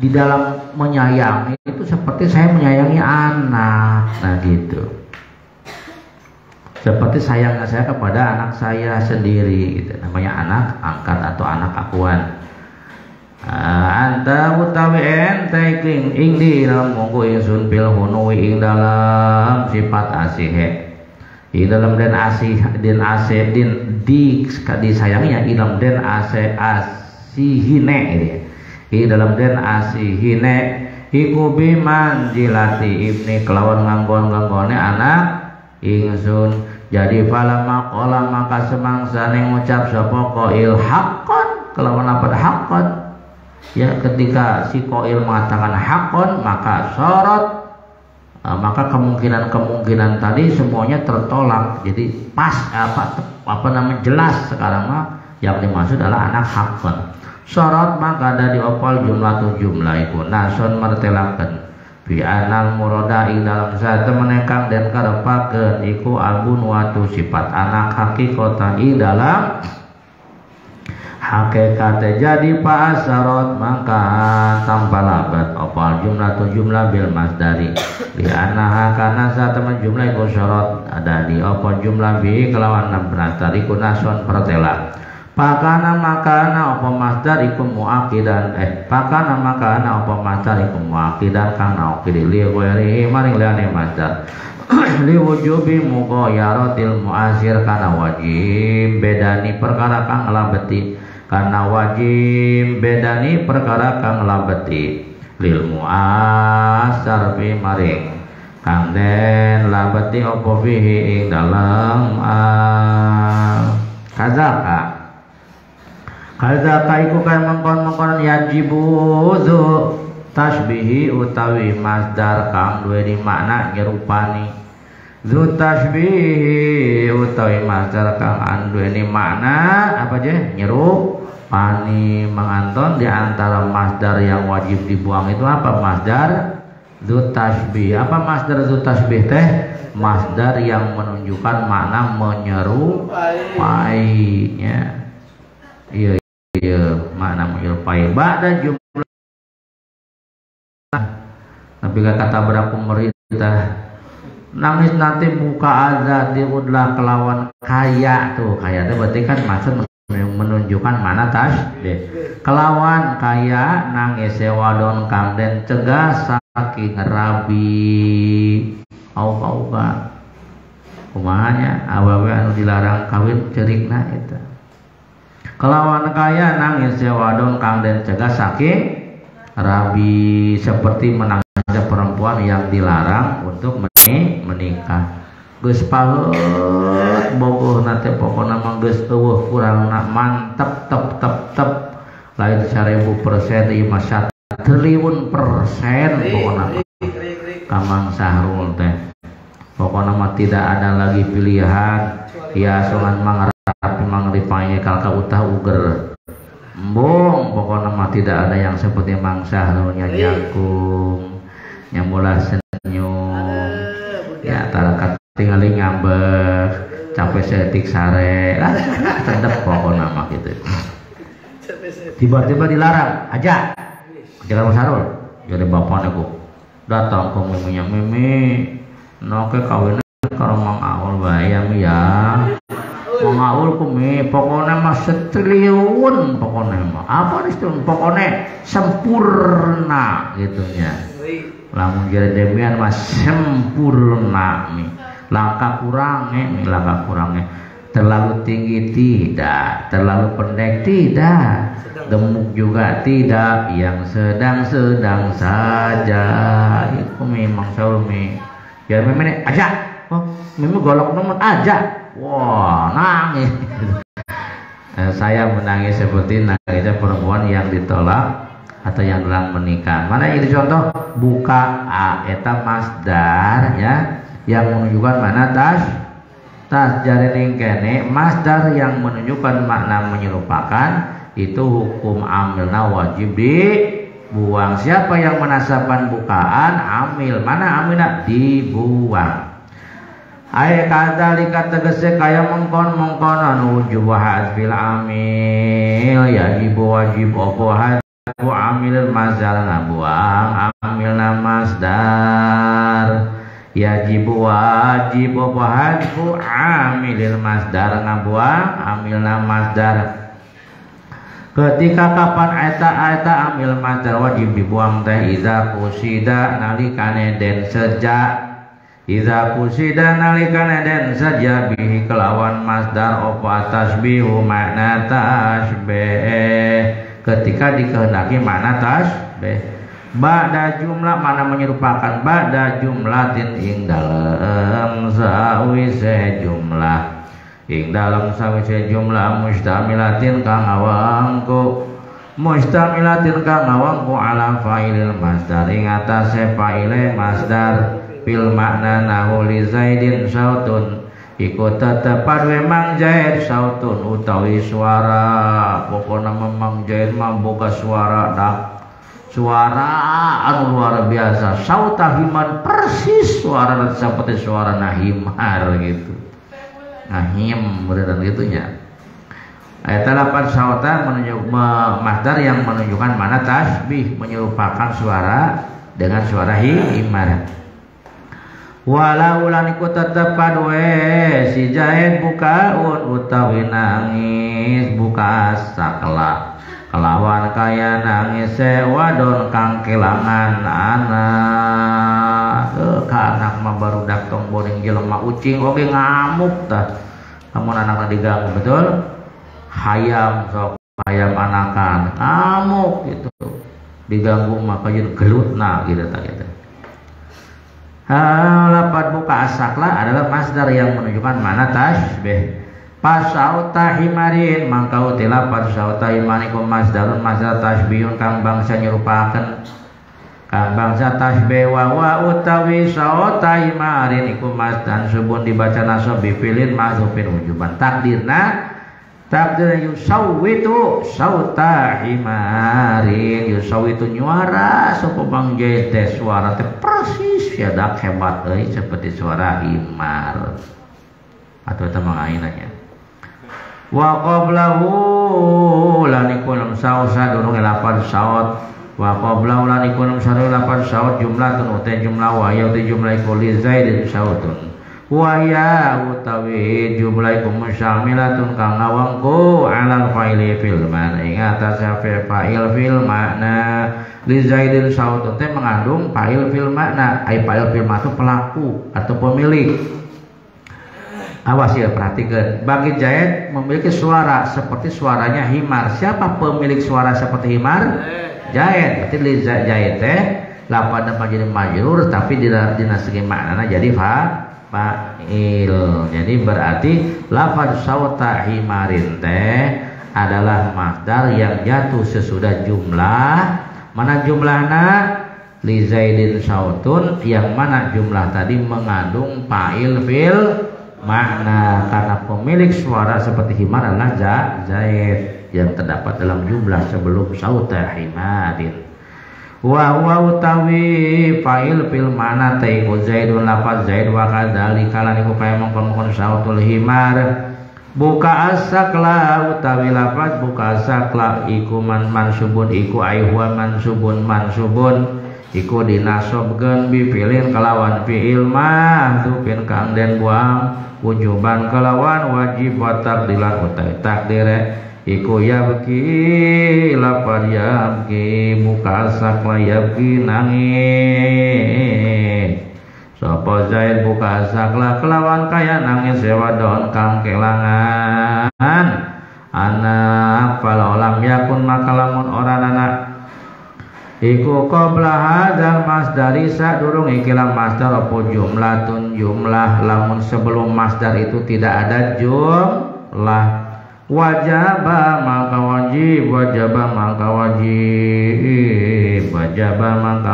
di dalam menyayangi itu seperti saya menyayangi anak. Nah gitu. Seperti sayangnya saya kepada anak saya sendiri gitu. Namanya anak angkat atau anak akuan. Anta utawi ente ing di dalam monggo ingsun bil hunui ing dalam sifat asih. Di dalam den asih den asih din disayanginya dalam den asihine ini. Di dalam den asihine iku bimanzilati ibni kelawan nganggon-nganggone anak ingsun. Jadi falama qala maka semangsane ngucap sapa qail haqqan kelawan lafaz haqqan ya ketika si qail mengatakan haqqan maka syarat maka kemungkinan tadi semuanya tertolak. Jadi pas apa namanya jelas sekarang mah yang dimaksud adalah anak haqqan. Syarat maka ada diopal jumlah iku nason martelaken bi anal murada ing dalam satu menekang dan karepakeun iku albun watu sifat anak hakikatan ing dalam hakikat. Jadi pasarot maka tanpa labat opal jumlah bil masdari bi annaha kana satu jumlah iku syarat ada di opal jumlah bi kelawan nasdar iku nason pertela. Pakana makana apa masdar iku muakidan pakana makana apa masdar iku muakidan kang naukid li ghairi maring liane masdar li wujubi mughayaratil muasir kana wajib bedani perkara kang nglabeti kana wajib bedani perkara kang nglabeti lil muasar fi maring kang den labeti apa fihi ing dalam kazaka iku kaya mengkon-mengkon yajibu zu tasbihi utawi masdar kang duweni makna nyerupani zu tasbihi utawi masdar kang duweni makna apa aja nyerupani menganton di antara masdar yang wajib dibuang itu apa masdar zu tasbih. Apa masdar zu tasbih teh? Masdar yang menunjukkan makna menyerupai ya. Iya, makna menyerupai. Ba'da jumlah. Tapi kata berapa pemerintah nangis nanti buka azad diudlah kelawan kaya tuh. Kaya itu berarti kan maksud menunjukkan mana tasbih. Kelawan kaya nangis sewadon kang den cegah saking rabi. Auka kumahanya awewe anu dilarang kawin cerikna eta. Kelawan kaya nangis sewadon kang den cegah saking rabi seperti menangis perempuan yang dilarang untuk menikah. Geus paheut bogoh nate pokona mah geus eueuh kurang mantep tep lain 1000% ieu mah 1 triliun persen pokona Kamang Sahrul teh pokona mah tidak ada lagi pilihan ya songan mang ripae kalka utah uger embung pokona mah tidak ada yang seperti Mang Sahrul nya jangkung nya mulah senyum ya tara tinggal ngambek capek setik sare sedep pokoknya mah gitu. Tiba-tiba dilarang aja jangan Sarul jadi bapaknya ku datang ke miminya mimi noke kawinnya kalau Mang Aul bayam ya Mang Aul ku mi pokoknya mah setriliun pokoknya mah apa nih pokoknya sempurna gitunya lamun jadi demian mah sempurna nih langkah kurangnya terlalu tinggi tidak terlalu pendek tidak gemuk juga tidak yang sedang-sedang saja itu memang Saulmi ya memang aja memang golok nomor aja wah nangis saya menangis seperti nangisnya perempuan yang ditolak atau yang dalam menikah. Mana ini contoh buka eta masdar ya yang menunjukkan mana tas jaring kene masdar yang menunjukkan makna menyerupakan itu hukum amilna wajib dibuang. Siapa yang menasabkan bukaan amil mana amilna dibuang. Ay kadzalika tegese kaya mongkon-mongkonan wujub hadfil amil wajib apa hadfu amil masdar ngabuang amilna masdar wajib apa hadfu amilil masdar ngabuang amilna masdar. Ketika kapan eta amil masdar wajib dibuang teh iza kusida nalikane den sejak iza kusida nalikane den saja bihi kelawan masdar opa tasbihu makna tasbih ketika dikehendaki makna tasbih ba'da jumlah mana menyerupakan ba'da jumlatin ing dalam sawise jumlah ing dalam sawise jumlah mustamilatin kang awangku ala fa'ilil masdar ing atase fa'ile masdar fil makna nahu li zaidin sautun iku tetepan memang Zaid sautun utawi suara pokoknya memang Zaid mah boga suara anu luar biasa sautahiman persis suara seperti suara nahimar gitu nahim beneran gitunya. Ayat 8 sautan menunjuk masdar yang menunjukkan mana tasbih menyerupakan suara dengan suara himar. Walau lan iku tetepan si Zaid bukaun utawi nangis buka sakla kelawan kaya nangis wadon kang kelangan anak anak mah barudak tong boring jelema ucing oge ngamuk tah lamun anakna diganggu betul hayam sok hayam anakan ngamuk gitu diganggu mah kajeun gelutna gitu tah gitu. Lapan buka asaklah adalah masdar yang menunjukkan mana tasbih. Pasauta himarin mangkau tilapan sauta himanikum masdarun masdar tasbihun kang bangsa nyerupakan kang bangsa tasbih wa utawi sauta himarin ikum masdan subun dibaca nasab bifilin mahdzufin wujuban takdirna yusawitu sauta himarin yusawitu nyuara sapa bang jete suara teh persis yadak hebat seperti suara himar atau eta mangainanya wa qablahu lanikunum sausa durung lapan saut wa qablahu lanikunum saru lapan saut jumlah tunute jumlah wa ya jumlah kulli zaidin sautun wa ya utawi jumlah iku musyamilatun kang ngawangku alal fa'ili fil ma'na ing atas fa'il fil ma'na li zaidin sautun teh mengandung fa'il fil ma'na ai fa'il fil ma'na itu pelaku atau pemilik. Awas ya perhatikan bagi Zaid memiliki suara seperti suaranya himar. Siapa pemilik suara seperti himar? Zaid. Berarti li Zaid teh lafadz majrur majrur tapi dina segi maknana jadi fa'il. Jadi berarti lafadz sauta himarin teh adalah masdar yang jatuh sesudah jumlah. Mana jumlahna? Li Zaidin sautun yang mana jumlah tadi mengandung fa'il fil makna karena pemilik suara seperti himar adalah Zaid yang terdapat dalam jumlah sebelum sauta himarin. wa utawi fa'il fil mana taiku zaidun lafaz zaid wa kadzalika lan iku kaya mongkon-mongkon sautul himar buka asakla utawi lafaz buka asakla iku mansubun iku ayhuwa mansubun iku dinasobkeun bi fi'lin kalawan fi'il mahdhufin kang den buang wujuban kalawan wajib wa taqdilan utai takdire iku yabki lapar yabki buka sakla yabki nangis sapa zaid buka sakla kelawan kaya nangis sewadon kang kelangan anak fala lam yakun maka lamun ora anak iku qabla hadzal masdari sadurung ikilah masdar apa jumlatun jumlah lamun sebelum masdar itu tidak ada jumlah wajaba maka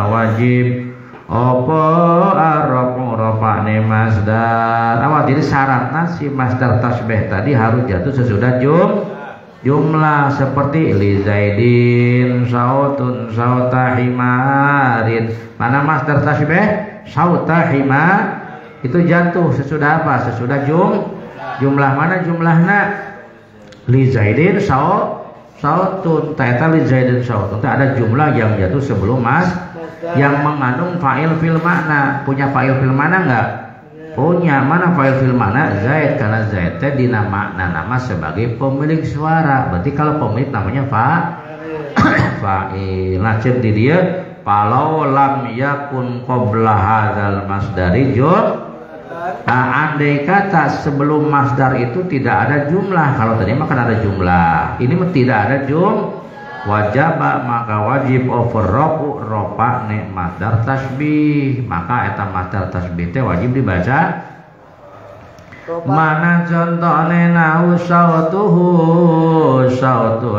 wajib opo arrofu rofa'ne masdar awal jadi syaratnya si masdar tasbih tadi harus jatuh sesudah jumlah seperti li zaidin sautun sauta himarin mana masdar tasbih sauta himar itu jatuh sesudah apa sesudah jumlah mana jumlahnya li zaidin sautun ta'ata li zaidin sautun ada jumlah yang jatuh sebelum yang mengandung fa'il fil makna punya fa'il fil makna enggak? Punya. Mana fa'il fil makna? Zaid, karena zaid teh dina makna nama sebagai pemilik suara berarti kalau pemilik namanya fa'il nah cek di dia palau lam yakun qabla hadzal masdari nah, andai kata sebelum masdar itu tidak ada jumlah kalau tadi mah kan ada jumlah ini tidak ada wajib maka wajib overroku ropa ne masdar tasbih maka eta masdar tasbih teh wajib dibaca mana contohnya nahu sautu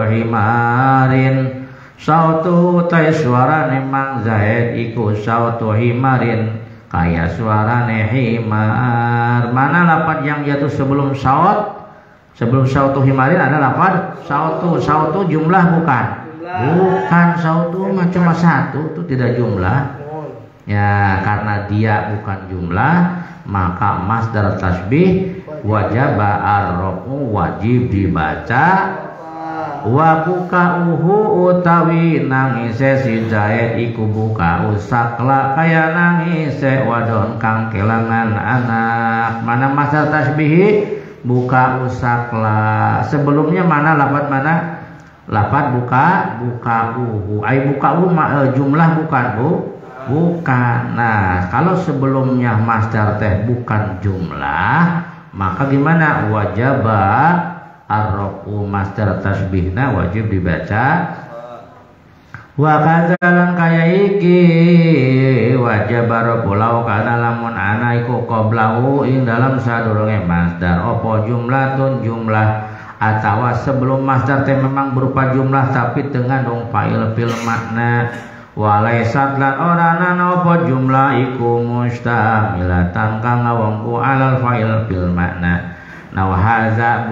himarin sautu tay suara nemang zaid iku sautu himarin kaya suarane himar mana lafaz yang jatuh sebelum sautu himarin ada lafaz sautu jumlah bukan sautu macam satu itu tidak jumlah ya karena dia bukan jumlah maka masdar tasbih wajib arrofu wajib dibaca wa buka utawi nangise si zaid iku buka usakla kaya nangise wadon kang kelangan anak mana masdar tasbih buka usakla sebelumnya mana lafaz buka ay buka jumlah bukan bukan nah kalau sebelumnya masdar teh bukan jumlah maka gimana wajaba arrofu masdar tasbihna wajib dibaca wa kadzalan kaya iki wajib arrofu kana lamun ana iku qablahu ing dalam sadurunge masdar apa jumlatun jumlah atau sebelum masdar teh memang berupa jumlah tapi dengan dong fa'il fil makna walaisat lan orana apa jumlah iku mustamilatan kang ngawongku alal fa'il fil makna nah haza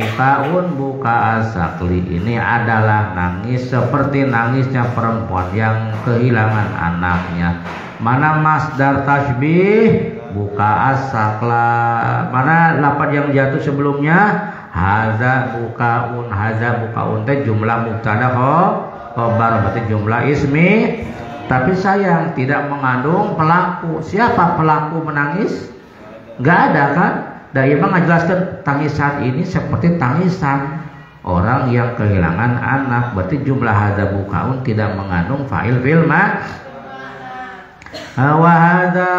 buka asakli ini adalah nangis seperti nangisnya perempuan yang kehilangan anaknya mana masdar tasbih buka asakla mana lafaz yang jatuh sebelumnya haza bukaun teh jumlah mubtada khobar berarti jumlah ismi tapi sayang tidak mengandung pelaku siapa pelaku menangis enggak ada kan dan imam menjelaskan tangisan ini seperti tangisan orang yang kehilangan anak berarti jumlah hadza bukaun tidak mengandung fa'il fil ma wa hadza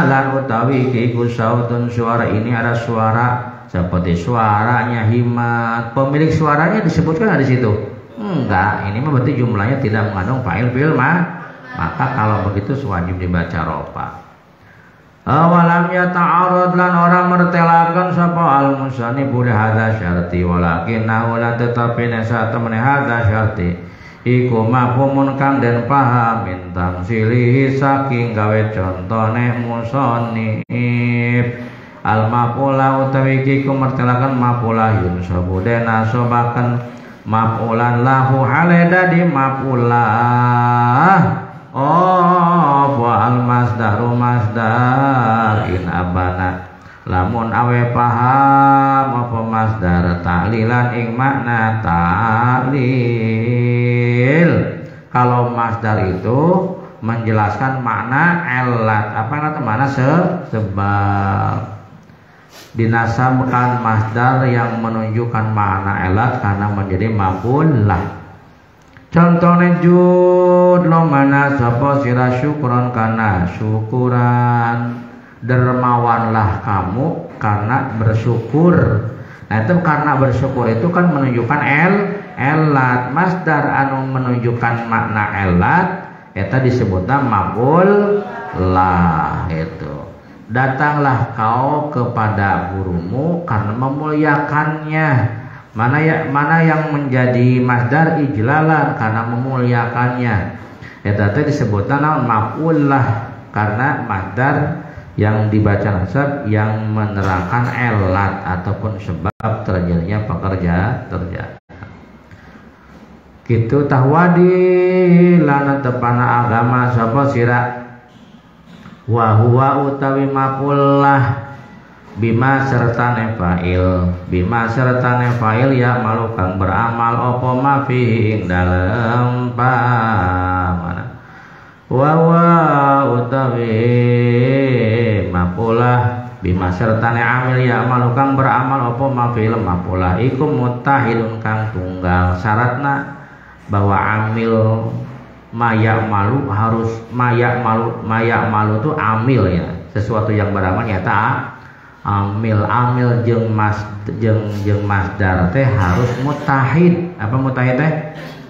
lan utawi iku sautun suara ini ada suara seperti suaranya himmat pemilik suaranya disebutkan di situ enggak ini mah berarti jumlahnya tidak mengandung fa'il fil ma maka kalau begitu wajib dibaca rofa awalam yata'arad lan orang mertelakan sapa al-musannif boleh hadza syarti walakin naula tetapi nasa temene hadza syarti iku mafhumun kang den paham min tamsilihi saking gawe contone musannif al mafula utawi iku mertelakan mafula yun sabude nasobaken maf'ulan lahu haleda di maf'ulah apa al masdaru masdar in abana lamun awe paham apa masdar ta'lilan ing makna ta'lil. Kalau masdar itu menjelaskan makna elat, apa yang itu makna sebab. Dinasabkan masdar yang menunjukkan makna elat karena menjadi maf'ulah. Contohnya jud lo mana sapa sira syukron kana syukuran, dermawanlah kamu karena bersyukur. Nah itu karena bersyukur itu kan menunjukkan elat. Masdar anu menunjukkan makna elat eta disebutna maf'ul lah. Itu datanglah kau kepada gurumu karena memuliakannya. Mana yang menjadi masdar ijlalan karena memuliakannya. Eta teh disebutna maf'ul lah karena masdar yang dibaca nasab yang menerangkan elat ataupun sebab terjadinya pekerja. Kitu tahwadi lana tepana agama sapa sira wa huwa utawi maf'ul lah bima sertane fa'il ya malu kang beramal apa ma fi ing dalem mana wa utawi mapulah bima sertane amil ya malu kang beramal apa ma fi mapulah iku muttahidun kang tunggal. Syaratna bahwa amil mayak malu harus mayak malu itu amil ya, sesuatu yang beramal nyata amil jeung masdar teh harus mutahid. Apa mutahid teh?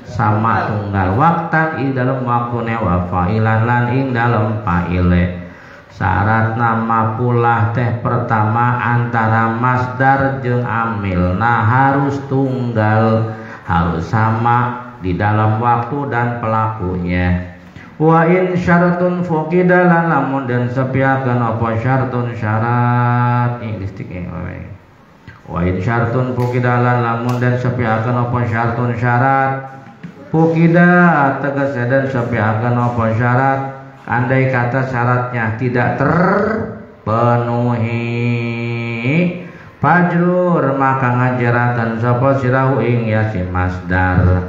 Sama tunggal. Waktan ing dalam waktune wa fa'ilan lan ing dalam fa'ile. Syaratna maf'ulah teh pertama antara masdar jeung amil nah harus tunggal, harus sama di dalam waktu dan pelakunya. Wa in syaratun fuqida lan lamun dan sepiakeun apa syaratun syarat inglistik wae. Wa in syaratun fuqida lan lamun dan sepiakeun apa syaratun syarat fuqida tegese dan sepiakeun apa syarat andai kata syaratnya tidak terpenuhi fajrur maka ngajarakeun sapa sirahu ing ya si masdar.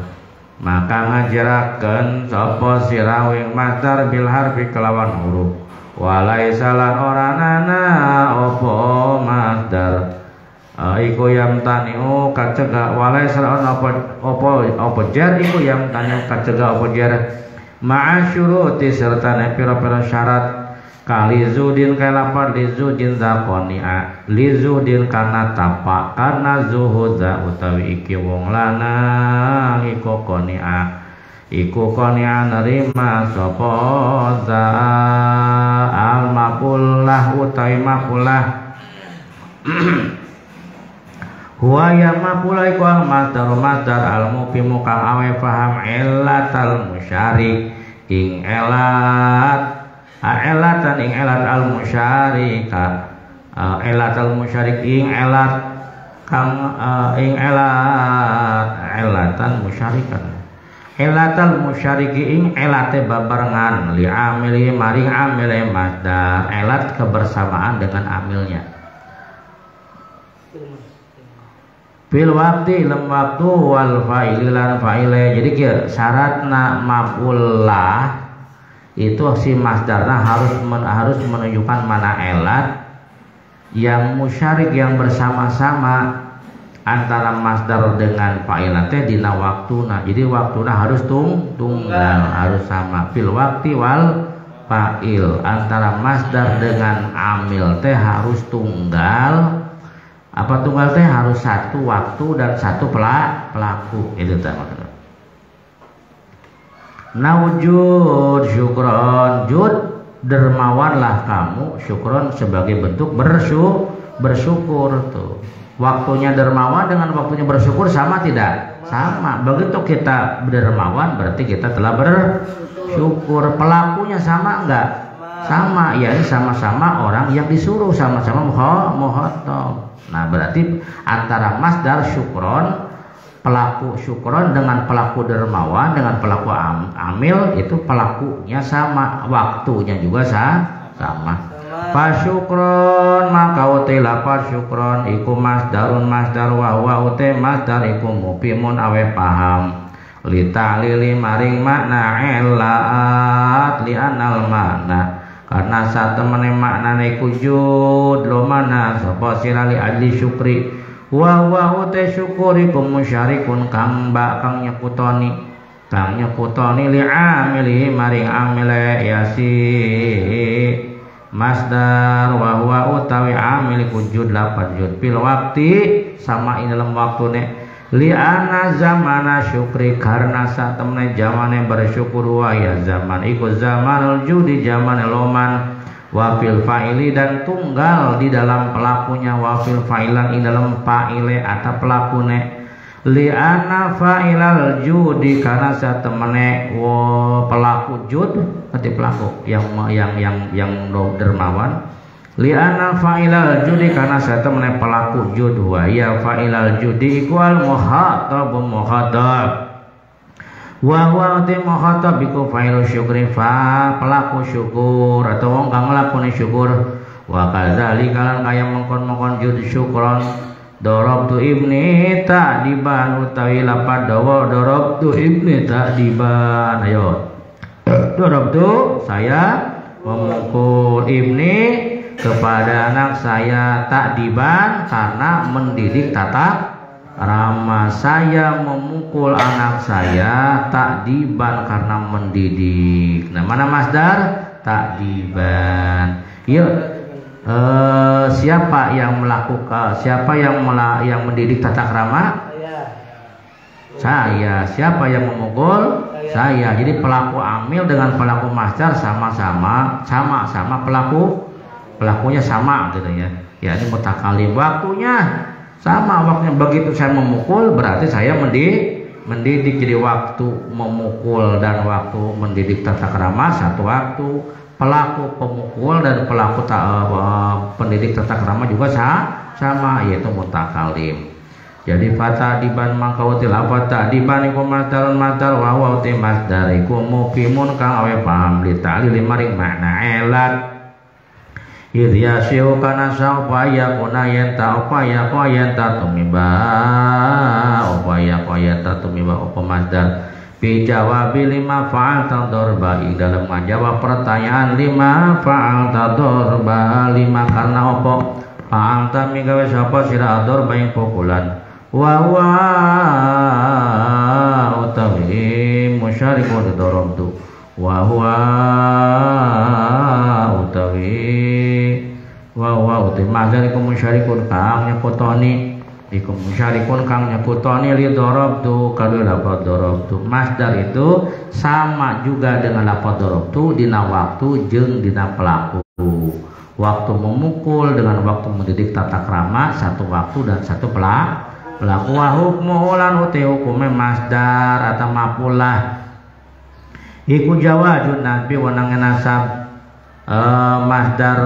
Maka ngajarakeun sapa sira ing masdar bil harfi kelawan huruf walaisa lan oranana apa masdar iku yamtaniu kacegah walaisa apa jar iku yamtaniu kacegah apa jar ma'a syuruti serta pira-pira syarat kali zudin kalapar li zudin zakoni'a li zudin kana tapak karena zuhudza utawi iki wong lanang iku koni'a nerima sapa za al mafullah utawi mafullah huwa ya mafullah iku al masdar al mufimu kang awe paham ilatal musyarik ing elat elatan ing elat al musyarika elat al musyarik ing elat kang ing elat elatan musyarikan elatal musyariki ing elate babarengan li amili maring amile masdar elat kebersamaan dengan amilnya fil waqti lam waktu wal fa'il lan fa'ile. Jadi syaratna maf'ullah itu si masdarna harus menunjukkan mana elat yang musyarik yang bersama-sama antara masdar dengan fa'ilat teh dina waktuna. Jadi waktuna harus tunggal harus sama fil waqti wal fa'il antara masdar dengan amil teh harus tunggal. Apa tunggal teh harus satu waktu dan satu pelaku itu teh maksudnya. Nawjud syukron jud dermawanlah kamu syukron sebagai bentuk bersyukur tuh. Waktunya dermawan dengan waktunya bersyukur sama tidak? Sama. Begitu kita dermawan berarti kita telah bersyukur. Pelakunya sama enggak? Sama. Ya ini sama-sama orang yang disuruh, sama-sama muhotob. Nah berarti antara masdar syukron pelaku syukron dengan pelaku dermawan dengan pelaku amil itu pelakunya sama, waktunya juga sama. Fasyukron maka uti lapar syukron iku masdarun masdar wa uti masdar iku mufimun awe paham li ta'lili maring makna elat li anal makna karena saat temene maknane kujud lo mana sapa sirali ajli syukri wa uti syukuri kum musyarikun kang nyekutoni li amili maring amile yasi masdar wa utawi amil kujud lapan jud pil waktu sama ini dalam waktu ne li ana zamana syukri karena saat temne zamane bersyukur wa ya zaman iku zamanul judi zaman loman wa fil fa'ili dan tunggal di dalam pelakunya wa fil fa'ilan di dalam fa'ile atau pelakune li ana fa'ilal judi karena saat temene pelaku jud berarti pelaku yang dermawan li ana fa'ilal judi karena saat temene pelaku jud wa ya fa'ilal judi iku al muhatab wa ti muhatab iku fa'ilu syukri fa pelaku syukur atau wong kang nglakoni syukur wa kadzalika lan kaya mengkon jud syukron dorobtu ibni ta'diban utawi lapad dawa dorobtu ibni ta'diban ayo dorobtu saya memukul ibni kepada anak saya ta'diban karena mendidik tata rama saya memukul anak saya ta'diban karena mendidik. Nah mana masdar ta'diban yuk. Siapa yang melakukan yang mendidik tata krama? Saya. Siapa yang memukul? Saya. Jadi pelaku amil dengan pelaku masdar sama-sama pelakunya sama gitu ya. Ya ini mutakalim waktunya sama waktunya begitu saya memukul berarti saya mendidik jadi waktu memukul dan waktu mendidik tata krama satu waktu. Pelaku pemukul dan pelaku pendidik tata krama juga sama yaitu mutakalim. Jadi fata diban mangkautil apa ta'diban iku masdarun masdar wa huwa uti masdar iku mufimun kang awe paham li ta'lil maring makna elat idya syu kana sapa ya kuna yenta apa ya ko yenta tumiba apa ya ko yenta tumiba apa masdar fi jawabi lima fa'al tadorba dalam menjawab pertanyaan lima fa'al tadorba lima karena apa fa'al tami gawe sapa sira adorba ing pukulan wa utawi musyarikun dorobtu wa utawi masdar iku musyarikun kang nyekutoni iku musyarikun kang nyekutoni li dorobtu kalau lafaz dorobtu masdar itu sama juga dengan lafaz dorobtu dina waktu jeung dina pelaku waktu memukul dengan waktu mendidik tata krama satu waktu dan satu pelaku wa hukmu lan uti hukume masdar atau mapulah iku jawazun nabi wenang nasab masdar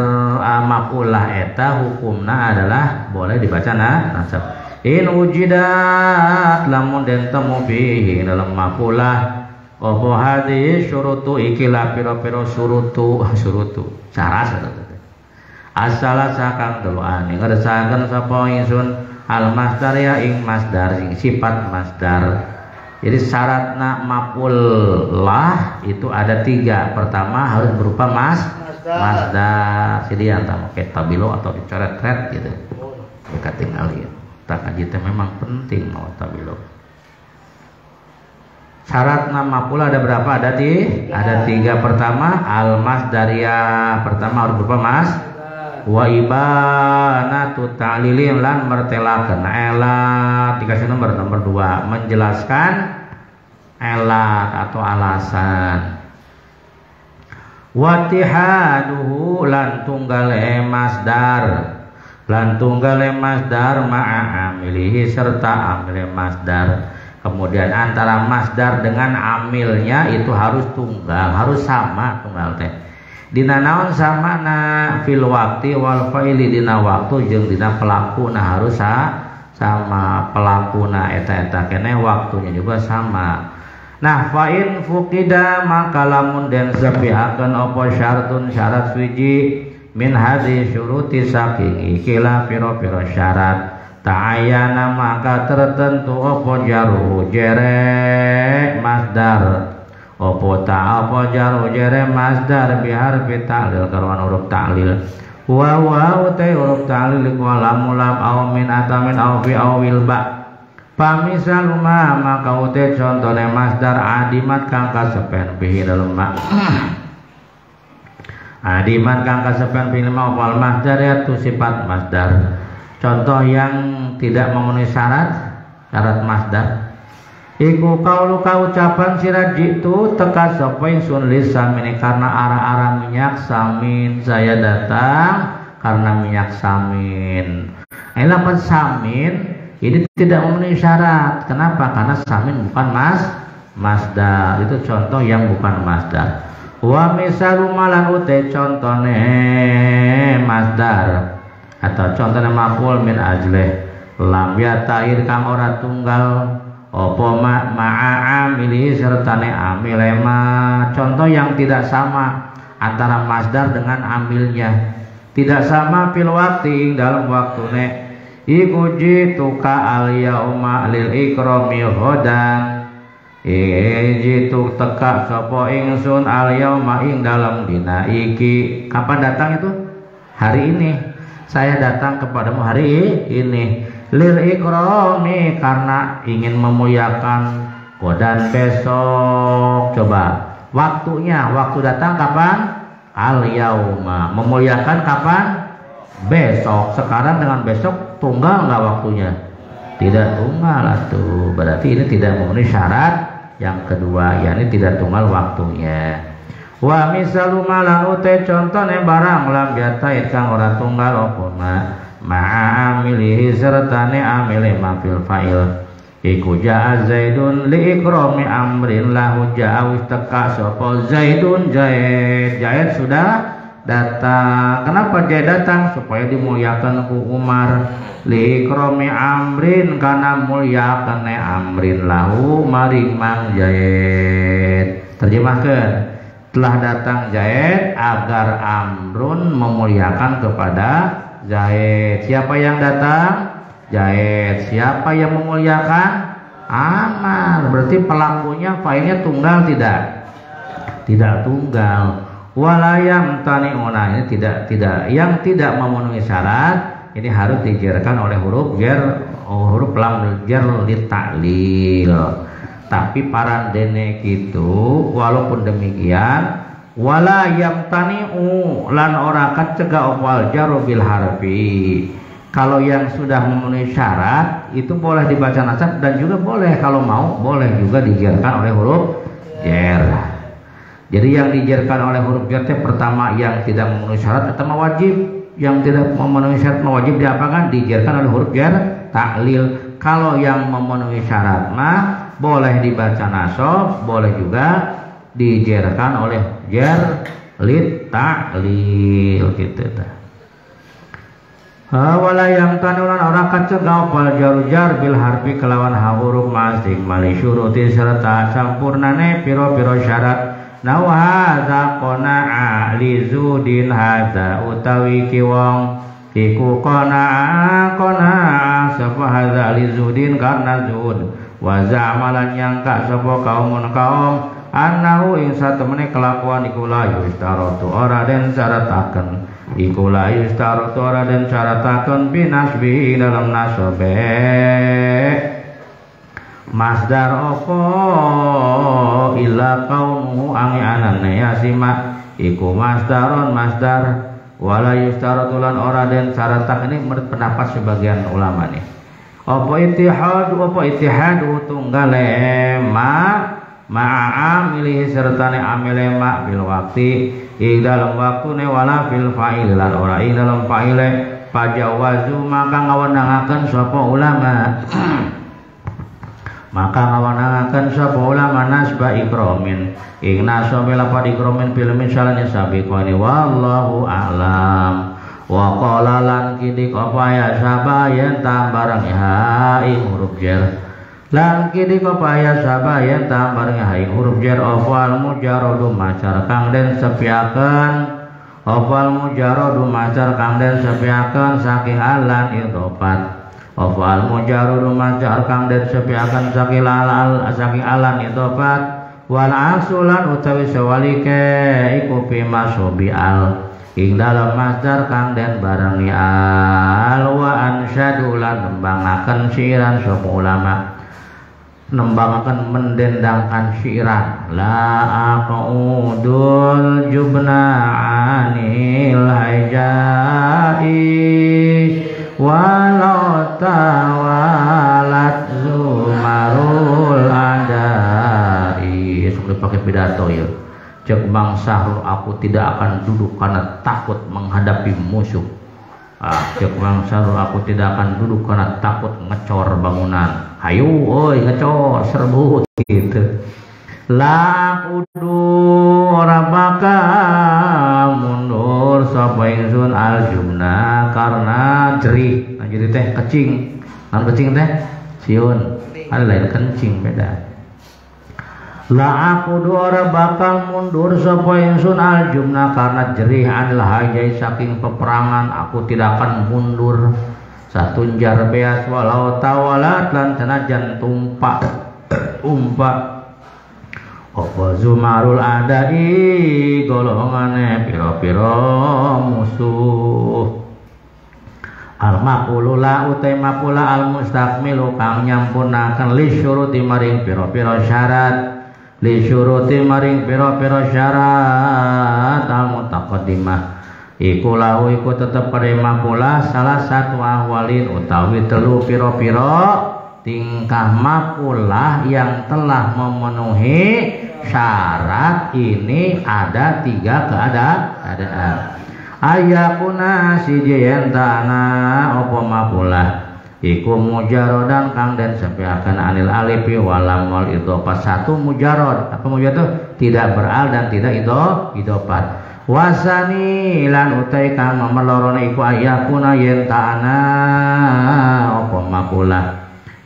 mapulah eta hukumna adalah boleh dibaca nasab in wujidat lamun den temu fihi dalam mapulah apa hadis syurutu ikilah piro-piro surutu syarat asala sakang deloan ngeresaken sapa ingsun al masdar ya ing masdar ing sifat masdar. Jadi syaratna maf'ul itu ada 3. Pertama harus berupa masdar. Jadi antara pakai tabilo atau dicoret-coret gitu. Kita tinggal ya. Tak kaji memang penting mau tabilo. Syaratna maf'ul ada berapa? Ada 3. Pertama al masdariyah. Pertama harus berupa wa ibanatu ta'lilin lan mertelakeun elat dikasih nomor 2 menjelaskan elat atau alasan watihaduhu lan tunggale masdar ma'a amilihi serta amil masdar. Kemudian antara masdar dengan amilnya itu harus tunggal, harus sama tunggal teh. Dina naon sama na fil waktu wal fa'ili dina waktu jeung dina pelaku nah harus sama pelakuna eta kene waktunya juga sama. Nah fa'in fuqida maka lamun den sepihakeun apa syartun syarat suci min hadhi syuruti saking ikilah piro-piro syarat ta'ayyana maka tertentu apa jaru jere masdar apa jaru jere masdar bihar ta'lil karuan huruf ta'lil wa utai huruf ta'lil iku lam au min atamin au fi au wil ba pamisal maka utai contohnya masdar adimat kang kasepen bihi dalam ma adimat kang kasepen bihi ma wal masdar yaitu sifat masdar. Contoh yang tidak memenuhi syarat masdar iku kauluka ucapan siraji itu teka sapa ingsun lisamin karena arah-arah minyak samin saya datang karena minyak samin. Lapan samin ini tidak memenuhi syarat. Kenapa? Karena samin bukan masdar. Itu contoh yang bukan masdar. Wa misalu malan utai contohnya masdar atau contohnya maf'ul min ajlih lam yatair kang ora tunggal opo ma'amili sertane amile ma. Contoh yang tidak sama antara masdar dengan amilnya, tidak sama fil waqti dalam waktune iku jituka al yauma lil ikrami ghadan jitu teka sapa ingsun al yauma ing dalam dina iki. Kapan datang itu? Hari ini. Saya datang kepadamu hari ini lil ikrami karena ingin memuliakan ghadan besok. Coba waktunya, waktu datang kapan? Al yauma. Memuliakan kapan? Besok. Sekarang dengan besok tunggal nggak waktunya? Tidak tunggal atuh. Berarti ini tidak memenuhi syarat yang kedua, yakni tidak tunggal waktunya. Wa misalu malan utai contohnya barang lam biatain kang ora tunggal apa ma'amilihi sertane amile ma fil fa'il iku ja'a zaidun li ikrami amrin lahu ja'a wis teka sapa zaidun Zaid sudah datang. Kenapa dia datang? Supaya dimuliakan ku Umar. Li ikrami amrin karena muliakan amrin lahu maring mang Zaid. Terjemahkan, telah datang Zaid agar Amrun memuliakan kepada Zaid. Siapa yang datang? Zaid. Siapa yang memuliakan? Amar. Berarti pelakunya failnya tunggal tidak? Tidak tunggal. Walayam tani'una ini tidak yang tidak memenuhi syarat ini harus dijerkan oleh huruf lam jar li ta'lil. Tapi parandene gitu walaupun demikian walayam tani'u lan ora kacegah wal jaru bil harfi. Kalau yang sudah memenuhi syarat itu boleh dibaca nasab dan juga boleh kalau mau boleh juga dijerkan oleh huruf jar. Jadi yang dijerkan oleh huruf jar pertama yang tidak memenuhi syarat atau wajib. Yang tidak memenuhi syarat wajib diapakan? Dijerkan oleh huruf jar ta'lil. Kalau yang memenuhi syarat mah boleh dibaca nasab, boleh juga dijerkan oleh jar lit ta'lil gitu ta. Wala yang tanulan orang kacegah fal jar bil harfi kelawan huruf masing mali syuruti serta sampurnane piro-piro syarat. Nau hadza qana'a li zudin hadza utawi kiwong iku qana'a sapa hadza li zudin karena zud wa za'amalan nyangka sapa kaum annahu ing satemene kelakuan iku la yustaratu ora den syarataken iku la yustaratu ora den syarataken binasbi dalam nasabe masdar apa illa kaunuhu angi anane yasima iku masdaron masdar wala yustaratulan ora den syaratan. Ini menurut pendapat sebagian ulama nih apa ittihad tunggale ma'amilihi sertane amile ma bil waqti ing dalam waktune wala fil fa'il lan ora ing dalam fa'ile pajawazu maka ngawenangaken sapa ulama maka ngawanangaken sapa ulama nasba ikramin ing nasab lapat ikramin bil misalnya sabiqani wallahu a'lam Wa qala lan kidik apa ya sabayan tambarang ha ing huruf jar lan kidik apa ya sabayan tambarang ha ing huruf jar afal mujarradu macar kang den sepiaken afal mujarradu macar kang den sepiaken saking alan idofat afal mujarradu macar kang den sepiaken saking alan idofat wal asulan utawi sewalike iku fi masobi al ing dalam masdar kang den barengi al wa ansyadu lan nembangaken syiran sapa ulama nembangaken mendendangkan syiran la aqudul jubna anil hajai walau tawalat zumarul adai sudah pakai pidato ya. Cek Bang Sahrul, aku tidak akan duduk karena takut menghadapi musuh. Cek Bang Sahrul, aku tidak akan duduk karena takut ngecor bangunan. Hayu, oi ngecor, serbut gitu. La kudu rabaka mundur sapa ingsun aljumna karena jerih. Nah, jadi teh kecing. Nan kecing teh siun. Ada lain kencing beda. La aku dua bakal mundur sapa ingsun aljumna karena jerih anil hajai saking peperangan aku tidak akan mundur satunjar beas walau tawalat lan senajan tumpak apa zumarul adai golongane pira-pira musuh al maqulu la utai maqula al mustaqmilu kang nyampunaken li syuruti maring pira-pira syarat li syuruti maring pira-pira syarat al mutaqaddimah iku lahu iku tetep pada maqula salah satu ahwalin utawi telu pira-pira tingkah maqulah yang telah memenuhi syarat ini ada 3 keadaan ayakuna sijian tanah apa maqulah iku mujarodan kang den sepiaken anil alifi walam wal idofat satu mujarod apa mujarod tidak beral dan tidak idofat wasani lan utai kang nomor lorone iku ayakuna yen ta'ana apa maqulah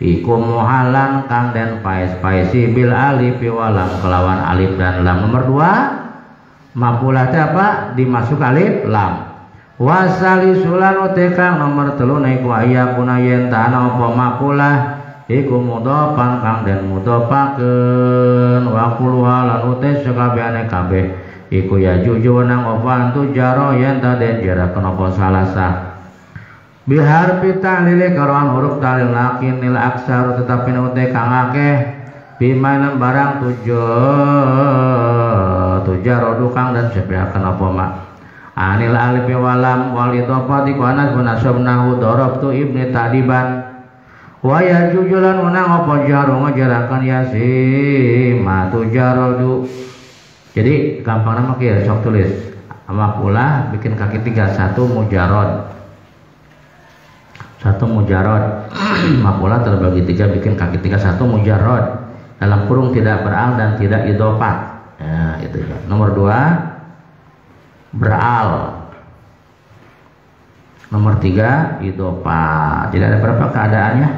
iku muhalan kang den paisi bil alifi walam kelawan alif dan lam nomor 2 maqulah teh apa dimasuk alif lam wasali sulan utekang nomor 3 naiku ayakuna yen ta'ana apa maqulah iku mudhofan kang den mudhofakeun wa quluha lan utek sakabehane kabeh iku ya juju nang ovan tu jaro yen ta den jarakeun apa salasa bihar pitalile karoan huruf talil lakin nil aksar tetapi utek kang akeh bimanan barang tujaro dukang dan sepiaken apa mak anil alif walam wal idhofat iku anas munasabnahu darabtu ibni tadiban wa yajujulan unang apa jaru ngajarakan yasim matu jaradu jadi gampang nama kieu sok tulis maqulah bikin kaki 3 1 mujarrad maqulah terbagi 3 bikin kaki 3 1 mujarrad dalam kurung tidak beral dan tidak idhofat ya itu ya. Nomor 2 beral nomor 3 idhofat jadi ada berapa keadaannya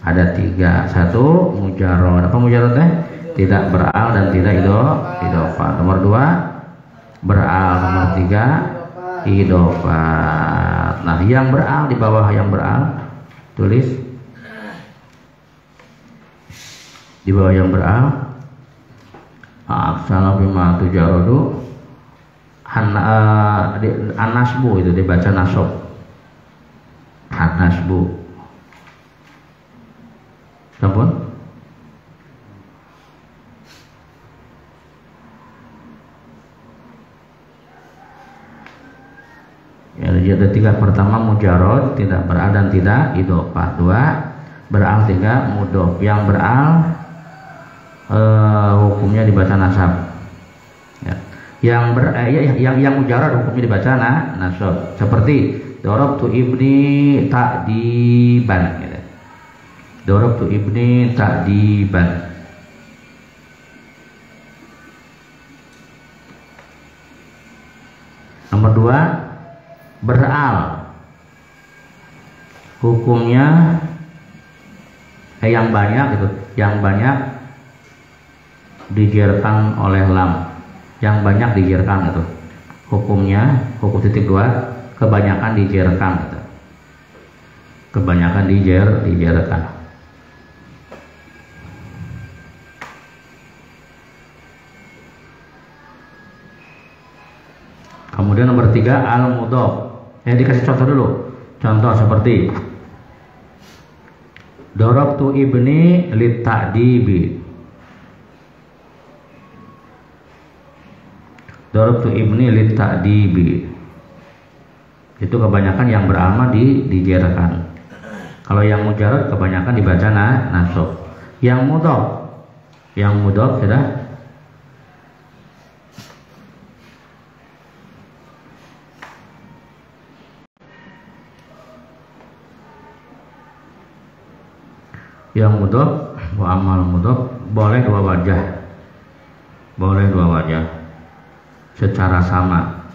ada 3 1 mujarrad apa mujarrad teh tidak beral dan tidak idhofat nomor 2 beral nomor 3 idhofat nah yang beral di bawah yang beral tulis di bawah yang beral aksana bima tujaradu An-nasbu itu dibaca nasab. An-nasbu. Sampun? Ya, ada 3 pertama mujarrad tidak beral dan tidak idhofat. 2 beral 3 mudhof. Yang beral hukumnya dibaca nasab. Ya. Yang mujarrad hukumnya dibaca nasab seperti darabtu ibni ta'diban gitu. Darabtu ibni ta'diban nomor 2 beral, hukumnya yang banyak itu, yang banyak dijerkan oleh lam, yang banyak dijerkan itu hukumnya, hukum titik 2 kebanyakan dijerkan gitu. Kebanyakan dijerkan. Kemudian nomor 3 al-mudhaf. Dikasih contoh dulu. Contoh seperti darabtu ibni lita'dibi. Darabtu ibni lita'dibi. Itu kebanyakan yang beramal dijerkan. Kalau yang mujarad kebanyakan dibaca nasab. Yang mudhaf sudah. Yang mudhaf wa amal mudhaf boleh dua wajah secara sama,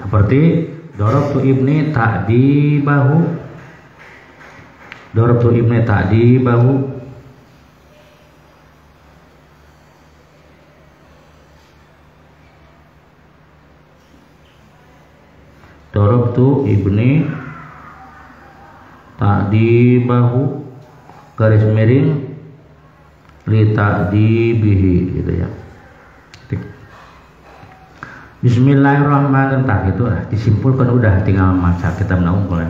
seperti darabtu ibni ta'dibahu. Darabtu ibni ta'dibahu. Darabtu ibni ta'dibahu garis miring li ta'dibihi gitu ya. Bismillahirrahmanirrahim. Tak itu lah disimpulkan, udah tinggal maca kitab naum boleh.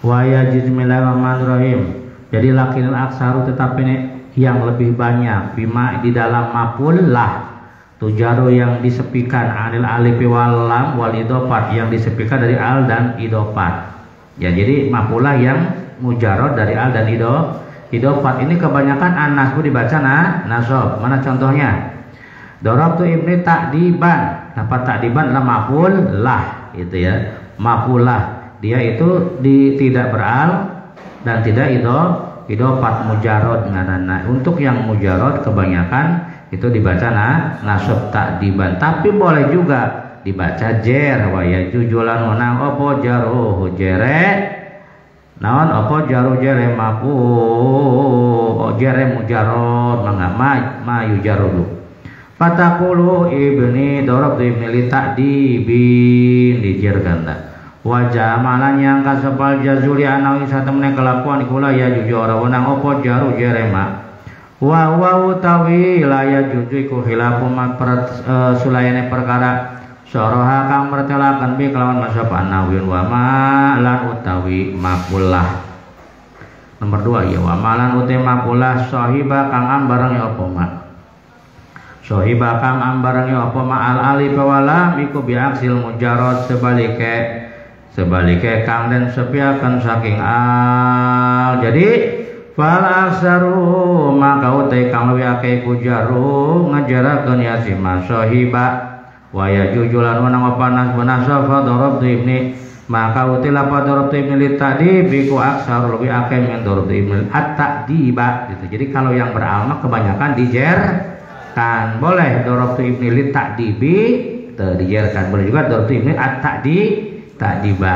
Wa ya bismillahirrahmanirrahim. Jadi lakinil aksaru, tetapi yang lebih banyak bima di dalam maf'ul lah tujaru yang disepikan anil alif wal lam wal idofat yang disepikan dari al dan idofat. Ya, jadi mafulah yang mujarad dari al dan idofat ini kebanyakan an-nasbu dibaca nasab. Mana contohnya? Darabtu ibni ta'diban. Dapat ta'diban adalah maf'ul lah itu ya. Maf'ul lah. Dia itu tidak beral dan tidak idofat, mujarad ngaranna. Untuk yang mujarad kebanyakan itu dibaca nasab ta'diban. Tapi boleh juga dibaca jer wa ya jujulan wenang opo jaruh jere naon opo jaruh jere maku jere mujarad mangga ma yujarudu fatakulu ibni darabtu ibni li ta'dibin dijerkan ta wajah malan yang kasepal jazuli anawi satemene kelakuan kula ya juju ora wenang opo jaruh jere ma wa utawi la ya juju iku khilafu ma sulayane perkara soroha kang mertelakan bi kelawan masab anawin wa malan utawi makulah. Nomor 2 ya wa malan utawi makulah sahiba kang ambarang ya apa ma. Sahiba kang ambarang ya apa ma al alif wa lam iku bi aksil mujarrad sebalike kang den sepiakan saking al. Jadi fal aksaru maka utawi kang luwih akeh kujaru ngajarakeun ya si sahiba wa ya jujulan wenang panas benasa fa darabtu ibni maka utila fa darabtu ibni li ta'dib ku aksar lebih akeh min darabtu ibni at-ta'diba gitu. Jadi kalau yang beralma kebanyakan dijerkan. Boleh darabtu ibni li ta'dibi dijerkan, boleh juga darabtu ibni at-ta'diba.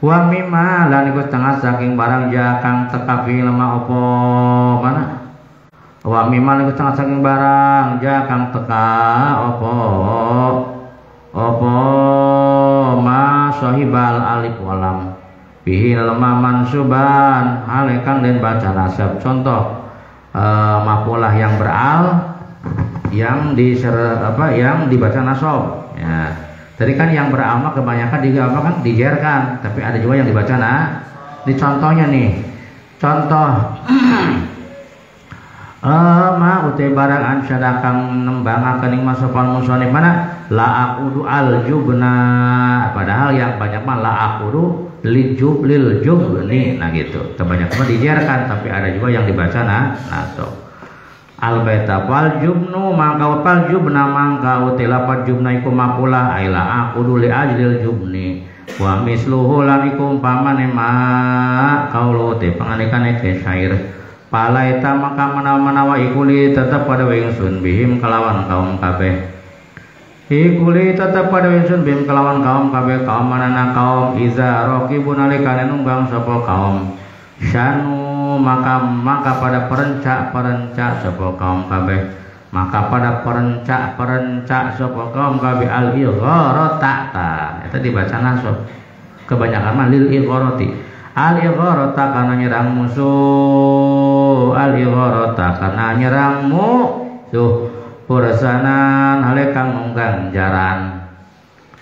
Wa mimma lan iku setengah saking barang jakang tekapi lemah opo mana. Wa mimma lan iku setengah saking barang jakang teka opo ma sahibal alif walam bihi lemah mansuban halekan dan baca nasab. Contoh mafulah yang beral yang yang dibaca nasab ya. Tadi kan yang beral mah kebanyakan dijerkan, tapi ada juga yang dibaca Ini contohnya nih. Contoh ma utai barang ansyada kang nembangaken ing masapan musonif mana la aqudu al jubna, padahal yang banyak mah la aqudu lil jubni. Nah gitu, kebanyakan dijerkan tapi ada juga yang dibaca nasab. Al baita fal jubnu mangka fal jubna mangka utai lafaz jubna iku maqulah ai la aqudu li ajlil jubni wa misluhu lan iku umpamane ma kaulu te panganekane ke syair palaita maka menawa ikuli tetap pada ingsun bihim kelawan kaum kabeh Hikuli tetap pada winsun bim kelawan kaum kabeh kaum manana kaum iza raqibu nalikane nunggang sapa kaum syanu maka pada perencak sapa kaum kabeh maka pada perencak sapa kaum kabeh al igharata eta dibaca nasab kebanyakan mah lil igharati al igharata kana nyerang musuh al igharata kana nyerang musuh pursanan hale kang nunggang jaran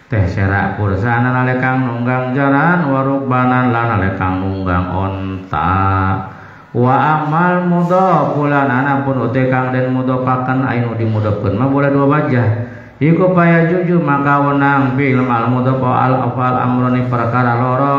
teh serak pursanan hale kang nunggang jaran warukbanan lan hale kang nunggang onta wa amal mudhaf pulanana pun uti kang den mudhafakan ainu dimudhafkeun mah boleh dua wajah iku paya juju maka wenang bil al mudhaf al afal amroni perkara loro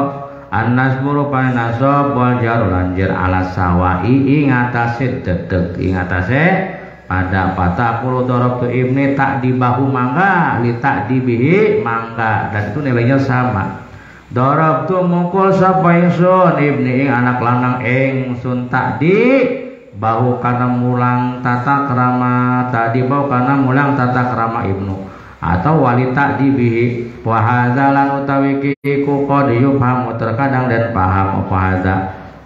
annas buru pa nasab wal jar lanjir ala sawai ing atase dedeg ing atase pada patah puluh dorob tu ibni tak di bahu mangga li tak dibihi mangga dan itu nilainya sama dorob tu mukul sapa ingsun ibni ing anak lanang ingsun tak di bahu kana mulang tata krama tak di bahu kana mulang tata krama ibnu atau wali tak dibihi wa hadzalan utawi kiku qad yufhamu terkadang dan paham apa hadza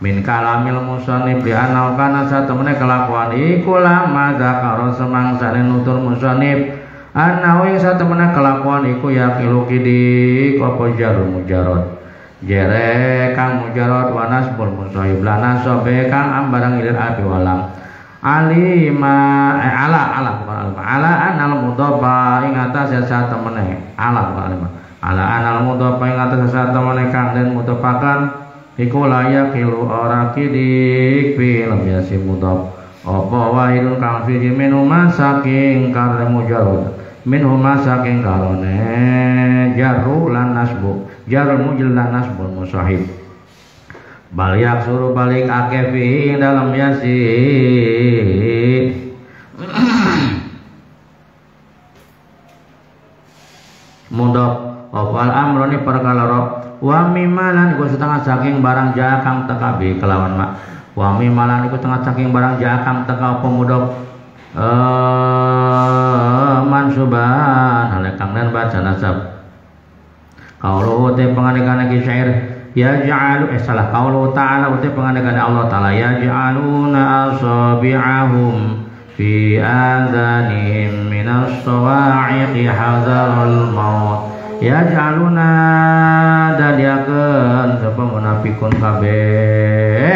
min kalamil musannif li anau kana satemene kelakuan iku lama zakaro semangsane nutur musannif anau ing satemene kelakuan iku yaqilu kidi apa jarul mujarrad jere kang mujarrad wa nasbul musahib la nasabe kang ambarang ilal abi walam alima ala anal mudhafa ing atas satemene ala anal mudhafa ing atas satemene kang den mudhafakan iku layak ilu ora kidik film yasi mudhaf apa wahidun kang fihi minuma saking karena mujarrad minhuma saking karone jarru lan nasbu jarru mujil lan nasbul musahib balik suruh balik akeh fihi dalam yasi mudhaf apa amroni perkara wa mimalan iku setengah saking barang jakang teka bi kelawan mak wa mimalan iku setengah saking barang jakang teka apa mudhaf mansuban halekang dan baca nasab qauluhu te pangandikane ki syair yaj'alu salah qauluhu ta'ala uti pangandikane Allah taala yaj'aluna asabi'ahum fi adhanihim minas sawa'iqi hadzarul maut ya jaluna dadiakeun sapa munafikun kabeh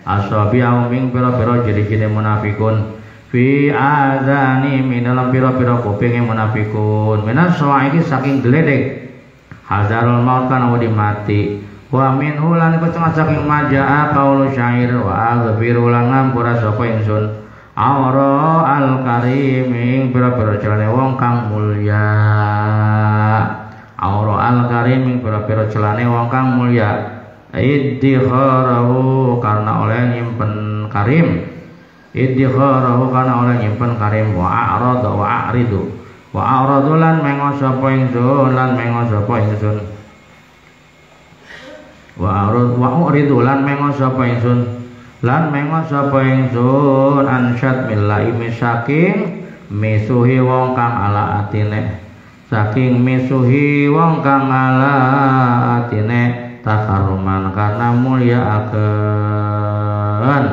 asabi'ahum ing pira-pira ciri-ciri munafikun fi adzani min dalam pira-pira kuping munafikun minas sawaiki saking gledek hazarul maut kana wedi mati wa min ulan iku saking majaa qaulu syair wa aghfiru lan ngampura sapa ingsun awra al karim ing pira-pira celane wong kang mulya awra al karim ing pira-pira celane wong kang mulya iddikharahu karena oleh nyimpen karim iddikharahu karena oleh nyimpen karim wa a'rad wa a'ridu wa a'radu lan mengo sapa ingsun lan mengo sapa ingsun wa a'rad wa a'ridu lan mengo sapa ingsun lan mengo sapa ingsun ansyad millahi saking misuhi wong kang ala atine saking misuhi wong kang ala atine takaruman karena mulia akan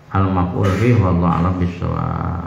al maqul fi wallahu a'lam bissawab.